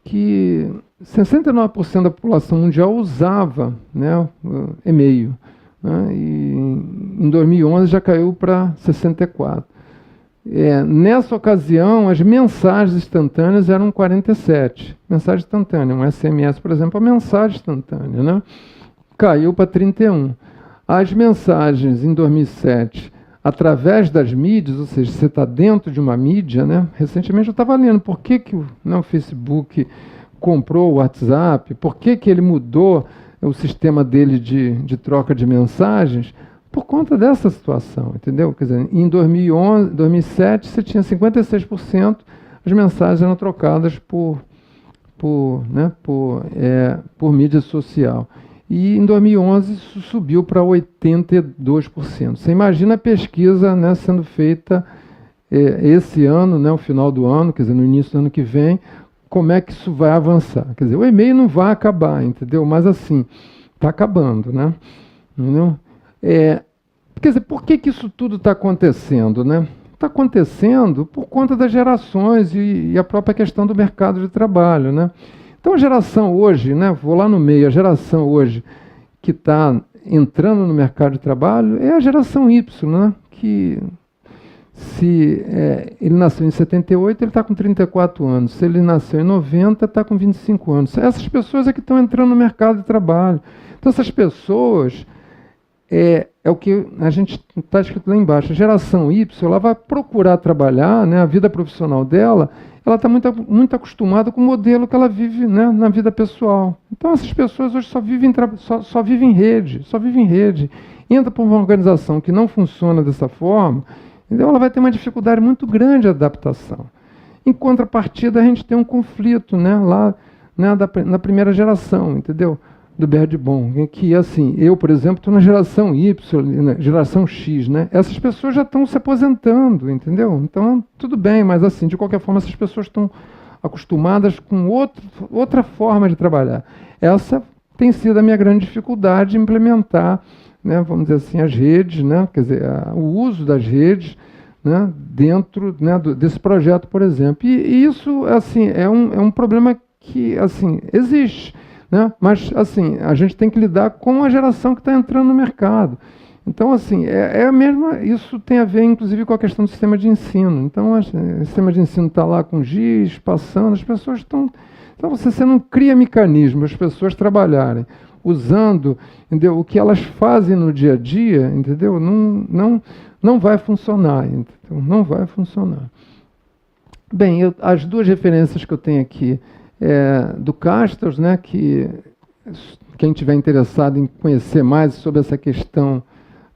que 69% da população mundial usava, né, e-mail, né, e em 2011 já caiu para 64%. Nessa ocasião, as mensagens instantâneas eram 47%. Mensagem instantânea, um SMS, por exemplo, a mensagem instantânea, né? Caiu para 31%. As mensagens em 2007, através das mídias, ou seja, você está dentro de uma mídia, né? Recentemente eu estava lendo por que o Facebook comprou o WhatsApp, por que ele mudou o sistema dele de troca de mensagens, por conta dessa situação, entendeu? Quer dizer, em 2011, 2007, você tinha 56%, as mensagens eram trocadas por mídia social. E em 2011 isso subiu para 82%. Você imagina a pesquisa, né, sendo feita esse ano, né, o final do ano, quer dizer, no início do ano que vem, como é que isso vai avançar? Quer dizer, o e-mail não vai acabar, entendeu? Mas assim, está acabando, né? Entendeu? Quer dizer, por que isso tudo está acontecendo, né? Está acontecendo por conta das gerações e a própria questão do mercado de trabalho, né? Então a geração hoje, né, vou lá no meio, a geração hoje que está entrando no mercado de trabalho é a geração Y, né? Que se ele nasceu em 78, ele está com 34 anos. Se ele nasceu em 90, está com 25 anos. Essas pessoas é que estão entrando no mercado de trabalho. Então essas pessoas é o que a gente está escrito lá embaixo. A geração Y, ela vai procurar trabalhar, né, a vida profissional dela, ela está muito acostumada com o modelo que ela vive, né, na vida pessoal. Então essas pessoas hoje só vivem em rede. Entra para uma organização que não funciona dessa forma, então ela vai ter uma dificuldade muito grande de adaptação. Em contrapartida, a gente tem um conflito, né, lá, né, na primeira geração, entendeu? Do Berdibon, que assim, eu, por exemplo, estou na geração Y, na geração X, né? Essas pessoas já estão se aposentando, entendeu? Então, tudo bem, mas assim, de qualquer forma, essas pessoas estão acostumadas com outra forma de trabalhar. Essa tem sido a minha grande dificuldade de implementar, né, vamos dizer assim, as redes, né? Quer dizer, o uso das redes, né, dentro, né, desse projeto, por exemplo. E isso, assim, é um problema que, assim, existe. Né? Mas, assim, a gente tem que lidar com a geração que está entrando no mercado. Então, assim, a mesma, isso tem a ver, inclusive, com a questão do sistema de ensino. Então, o sistema de ensino está lá com giz, passando, as pessoas estão... Então, você não cria mecanismos, as pessoas trabalharem, usando, entendeu, o que elas fazem no dia a dia, entendeu? Não vai funcionar, entendeu? Não vai funcionar. Bem, as duas referências que eu tenho aqui do Castells, né, que quem tiver interessado em conhecer mais sobre essa questão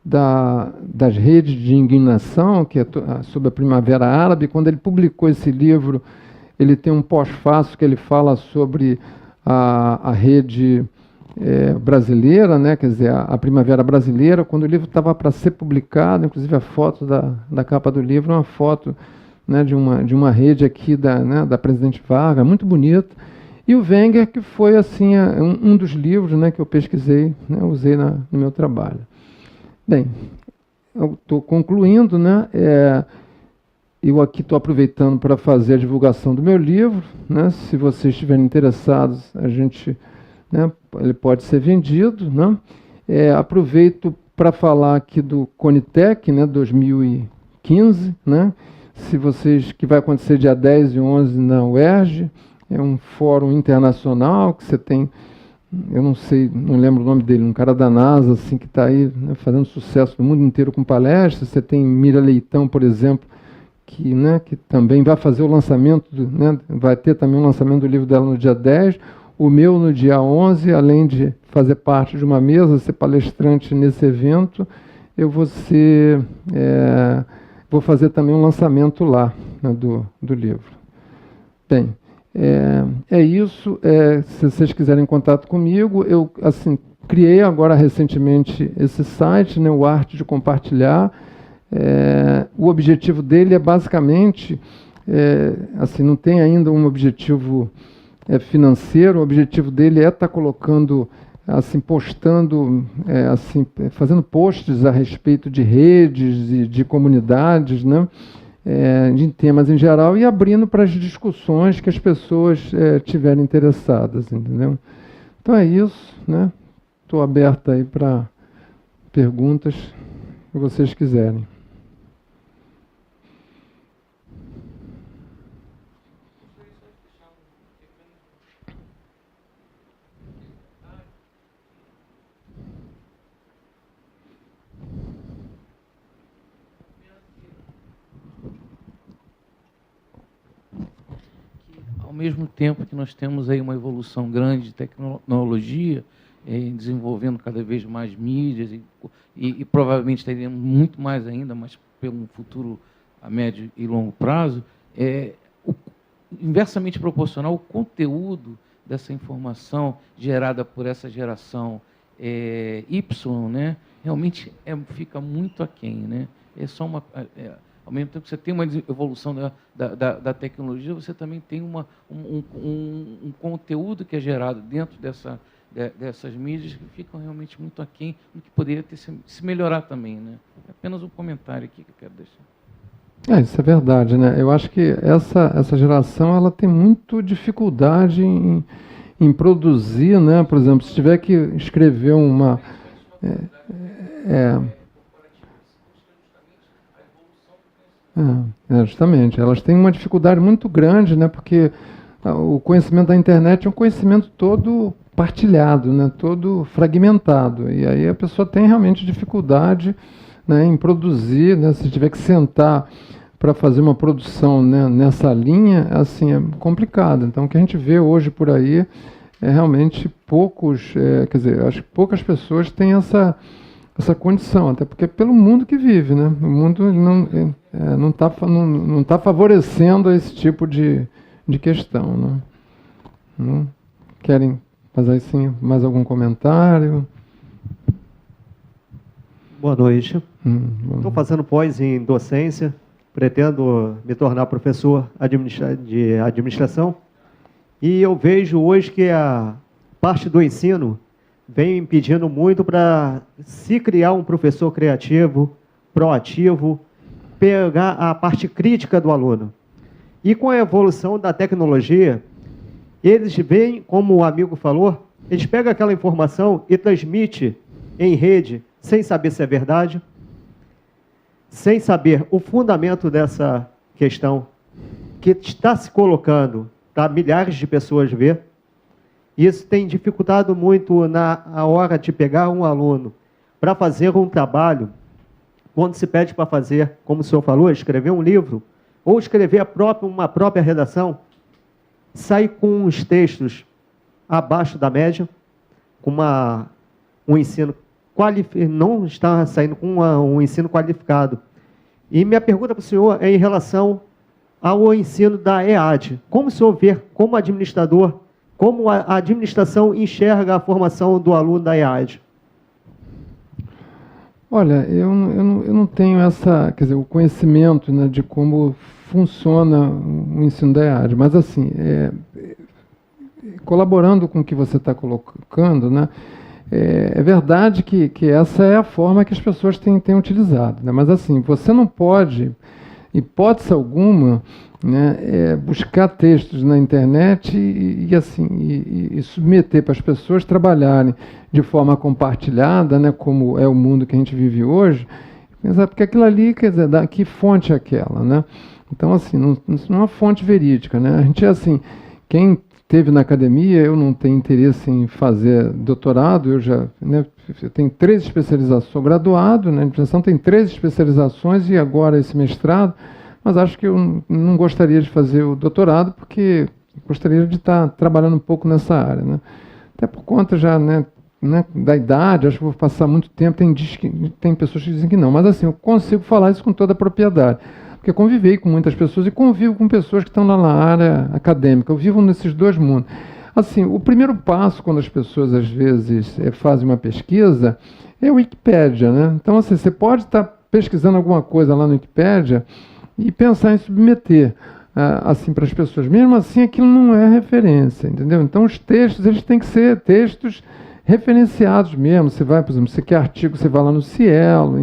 das redes de indignação, que é sobre a Primavera Árabe, quando ele publicou esse livro, ele tem um pós-fácil que ele fala sobre a rede brasileira, né, quer dizer, a Primavera Brasileira, quando o livro estava para ser publicado, inclusive a foto da capa do livro é uma foto, né, de uma rede aqui da Presidente Vargas, muito bonita, e o Wenger, que foi assim um dos livros, né, que eu pesquisei, né, usei no meu trabalho. Bem, eu estou concluindo, né, eu aqui estou aproveitando para fazer a divulgação do meu livro, né, se vocês estiverem interessados, né, ele pode ser vendido, né, aproveito para falar aqui do Conitec, né, 2015, né, que vai acontecer dia 10 e 11 na UERJ, é um fórum internacional que você tem, eu não sei, não lembro o nome dele, um cara da NASA, assim, que está aí, né, fazendo sucesso no mundo inteiro com palestras. Você tem Mira Leitão, por exemplo, que também vai fazer o lançamento, né, vai ter também o lançamento do livro dela no dia 10, o meu no dia 11, além de fazer parte de uma mesa, ser palestrante nesse evento, eu vou fazer também um lançamento lá, né, do livro. Bem, é isso. Se vocês quiserem contato comigo, eu assim, criei agora recentemente esse site, né, o Arte de Compartilhar. O objetivo dele é basicamente, assim, não tem ainda um objetivo financeiro, o objetivo dele é estar colocando, assim, postando, assim, fazendo posts a respeito de redes e de comunidades, né, de temas em geral, e abrindo para as discussões que as pessoas tiverem interessadas, entendeu? Então é isso, né? Estou aberto aí para perguntas que vocês quiserem. mesmo tempo que nós temos aí uma evolução grande de tecnologia, desenvolvendo cada vez mais mídias, e provavelmente teremos muito mais ainda, mas pelo futuro a médio e longo prazo, inversamente proporcional ao conteúdo dessa informação gerada por essa geração Y, né, realmente fica muito aquém, né? Ao mesmo tempo que você tem uma evolução da tecnologia, você também tem um conteúdo que é gerado dentro dessas mídias que ficam realmente muito aquém do que poderia se melhorar também, né? É apenas um comentário aqui que eu quero deixar. Isso é verdade, né? Eu acho que essa geração ela tem muito dificuldade em produzir, né? Por exemplo, se tiver que escrever uma... justamente, elas têm uma dificuldade muito grande, né? Porque o conhecimento da internet é um conhecimento todo partilhado, né? Todo fragmentado, e aí a pessoa tem realmente dificuldade, né, em produzir, né? Se tiver que sentar para fazer uma produção, né, nessa linha, assim, é complicado. Então, o que a gente vê hoje por aí é realmente poucos, quer dizer, acho que poucas pessoas têm essa condição, até porque é pelo mundo que vive, né? O mundo não tá favorecendo esse tipo de questão, né? Não querem fazer assim mais algum comentário? Boa noite. Estou fazendo pós em docência, pretendo me tornar professor de administração, e eu vejo hoje que a parte do ensino vem pedindo muito para se criar um professor criativo, proativo, pegar a parte crítica do aluno. E com a evolução da tecnologia, eles veem, como o amigo falou, eles pegam aquela informação e transmitem em rede, sem saber se é verdade, sem saber o fundamento dessa questão que está se colocando para milhares de pessoas ver. Isso tem dificultado muito na hora de pegar um aluno para fazer um trabalho, quando se pede para fazer, como o senhor falou, escrever um livro, ou escrever uma própria redação, sai com uns textos abaixo da média, com um ensino não está saindo com um ensino qualificado. E minha pergunta para o senhor é em relação ao ensino da EAD. Como o senhor vê, como administrador, como a administração enxerga a formação do aluno da EAD? Olha, eu não tenho o conhecimento, né, de como funciona o ensino da EAD, mas assim, colaborando com o que você está colocando, né, é verdade que essa é a forma que as pessoas têm utilizado, né, mas assim, você não pode, hipótese alguma, né, buscar textos na internet e submeter para as pessoas trabalharem de forma compartilhada, né, como é o mundo que a gente vive hoje, porque aquilo ali, quer dizer, que fonte é aquela, né? Então, assim, não é uma fonte verídica, né? A gente, assim, quem esteve na academia, eu não tenho interesse em fazer doutorado, eu tenho 3 especializações, sou graduado, né, administração tem 3 especializações e agora esse mestrado, mas acho que eu não gostaria de fazer o doutorado porque gostaria de estar trabalhando um pouco nessa área, né? Até por conta já, né, da idade, acho que vou passar muito tempo, tem pessoas que dizem que não, mas assim, eu consigo falar isso com toda a propriedade, porque convivei com muitas pessoas e convivo com pessoas que estão lá na área acadêmica, eu vivo nesses dois mundos. Assim, o primeiro passo, quando as pessoas, às vezes, fazem uma pesquisa, é a Wikipédia, né? Então, assim, você pode estar pesquisando alguma coisa lá no Wikipédia e pensar em submeter, assim, para as pessoas. Mesmo assim, aquilo não é referência, entendeu? Então, os textos, eles têm que ser textos referenciados mesmo. Você vai, por exemplo, você quer artigo, você vai lá no Cielo,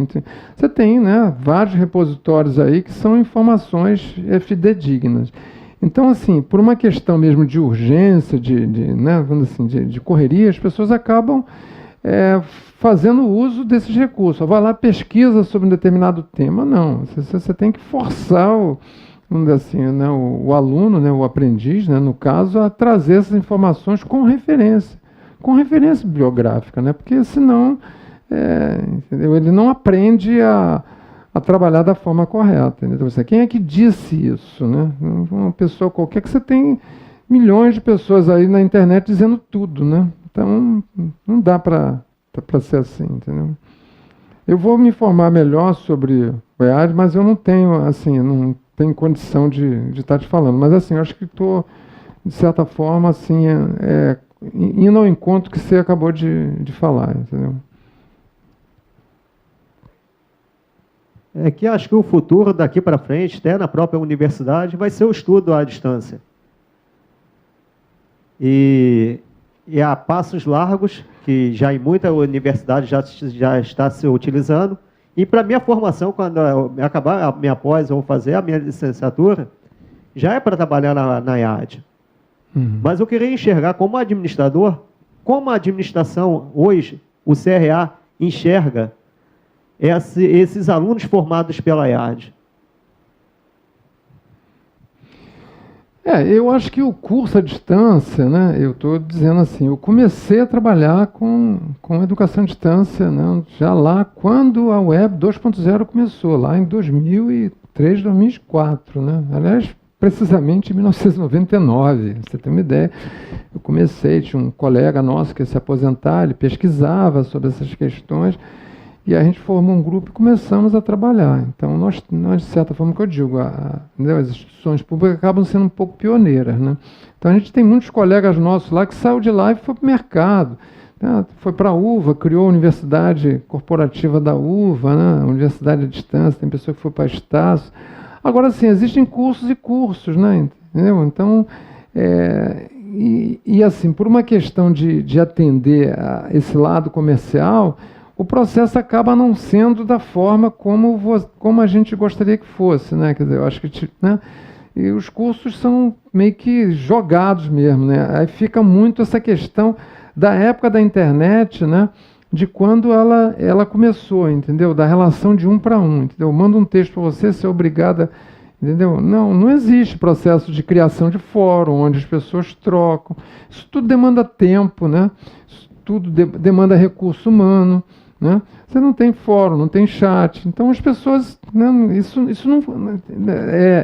você tem, né, vários repositórios aí que são informações fidedignas. Então, assim, por uma questão mesmo de urgência, né, vamos assim, de correria, as pessoas acabam fazendo uso desses recursos. Vai lá, pesquisa sobre um determinado tema. Não, você tem que forçar vamos dizer assim, né, o aluno, né, o aprendiz, né, no caso, a trazer essas informações com referência bibliográfica, né, porque senão entendeu, ele não aprende a trabalhar da forma correta. Então, quem é que disse isso, né? Uma pessoa qualquer que você tem milhões de pessoas aí na internet dizendo tudo, né? Então, não dá para ser assim, entendeu? Eu vou me informar melhor sobre o EAD, mas eu não tenho, assim, não tenho condição de estar te falando. Mas, assim, eu acho que estou, de certa forma, assim, indo ao encontro que você acabou de falar, entendeu? É que acho que o futuro daqui para frente, até na própria universidade, vai ser o estudo à distância. E a passos largos, que já em muita universidade já está se utilizando. E para minha formação, quando eu acabar a minha pós, eu vou fazer a minha licenciatura, já é para trabalhar na IAD. Uhum. Mas eu queria enxergar como administrador, como a administração hoje, o CRA, enxerga esses alunos formados pela IAD. Eu acho que o curso à distância, né, eu estou dizendo assim, eu comecei a trabalhar com educação à distância, né, já lá quando a Web 2.0 começou, lá em 2003, 2004, né, aliás, precisamente em 1999, você tem uma ideia. Eu comecei, tinha um colega nosso que ia se aposentar, ele pesquisava sobre essas questões, e a gente formou um grupo e começamos a trabalhar. Então, nós de certa forma, que eu digo, as instituições públicas acabam sendo um pouco pioneiras, né? Então, a gente tem muitos colegas nossos lá que saiu de lá e foi para o mercado, né? Foi para a UVA, criou a Universidade Corporativa da UVA, né? A Universidade à Distância, tem pessoa que foi para a Estácio. Agora, sim, existem cursos e cursos, né? Entendeu? Então, assim, por uma questão de atender a esse lado comercial, o processo acaba não sendo da forma como a gente gostaria que fosse, né? Quer dizer, eu acho que, né? E os cursos são meio que jogados mesmo, né? Aí fica muito essa questão da época da internet, né? De quando ela começou, entendeu? Da relação de um para um, entendeu? Eu mando um texto para você, você é obrigada, entendeu? Não existe processo de criação de fórum, onde as pessoas trocam. Isso tudo demanda tempo, né? Isso tudo demanda recurso humano, né? Você não tem fórum, não tem chat, então as pessoas, né,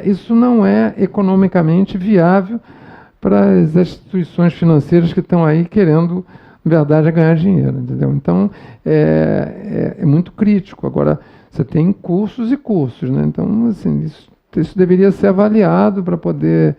isso não é economicamente viável para as instituições financeiras que estão aí querendo, na verdade, ganhar dinheiro, entendeu? Então é muito crítico. Agora, você tem cursos e cursos, né? Então, assim, isso deveria ser avaliado para poder...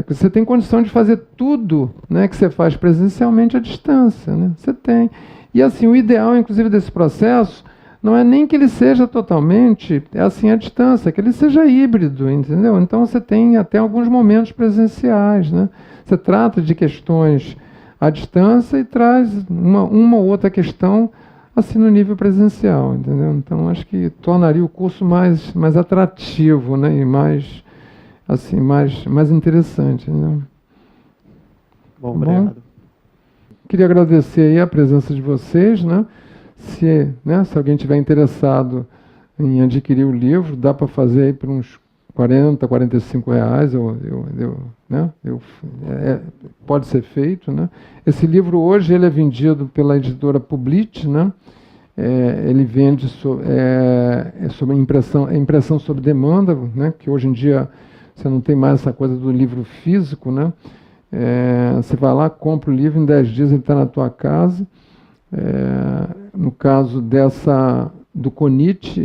você tem condição de fazer tudo, né, que você faz presencialmente à distância, né? Você tem. E assim, o ideal, inclusive, desse processo não é nem que ele seja totalmente assim à distância, que ele seja híbrido, entendeu? Então você tem até alguns momentos presenciais, né? Você trata de questões à distância e traz uma ou outra questão assim no nível presencial, entendeu? Então acho que tornaria o curso mais atrativo, né? E mais interessante, entendeu? Bom, obrigado. Queria agradecer aí a presença de vocês, né? Se alguém tiver interessado em adquirir o livro, dá para fazer aí por uns R$40, R$45, pode ser feito, né? Esse livro hoje ele é vendido pela editora Publit, né? Ele vende sobre impressão sob demanda, né? Que hoje em dia você não tem mais essa coisa do livro físico, né? Você vai lá, compra o livro, em 10 dias ele está na tua casa. No caso do Conit,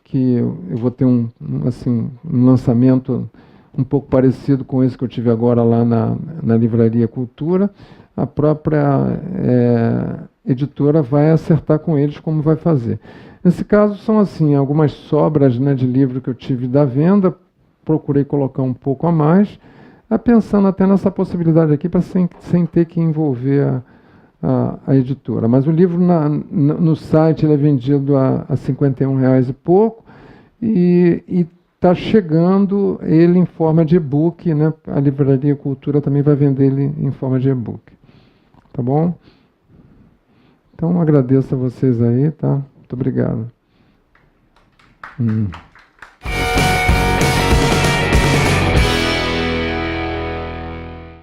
que eu vou ter um lançamento um pouco parecido com esse que eu tive agora lá na Livraria Cultura, a própria editora vai acertar com eles como vai fazer. Nesse caso, são assim algumas sobras, né, de livro que eu tive da venda, procurei colocar um pouco a mais, pensando até nessa possibilidade aqui, sem ter que envolver a editora. Mas o livro no site ele é vendido a R$51 e pouco, e está chegando ele em forma de e-book, né? A Livraria Cultura também vai vender ele em forma de e-book. Tá bom? Então, agradeço a vocês aí, tá? Muito obrigado.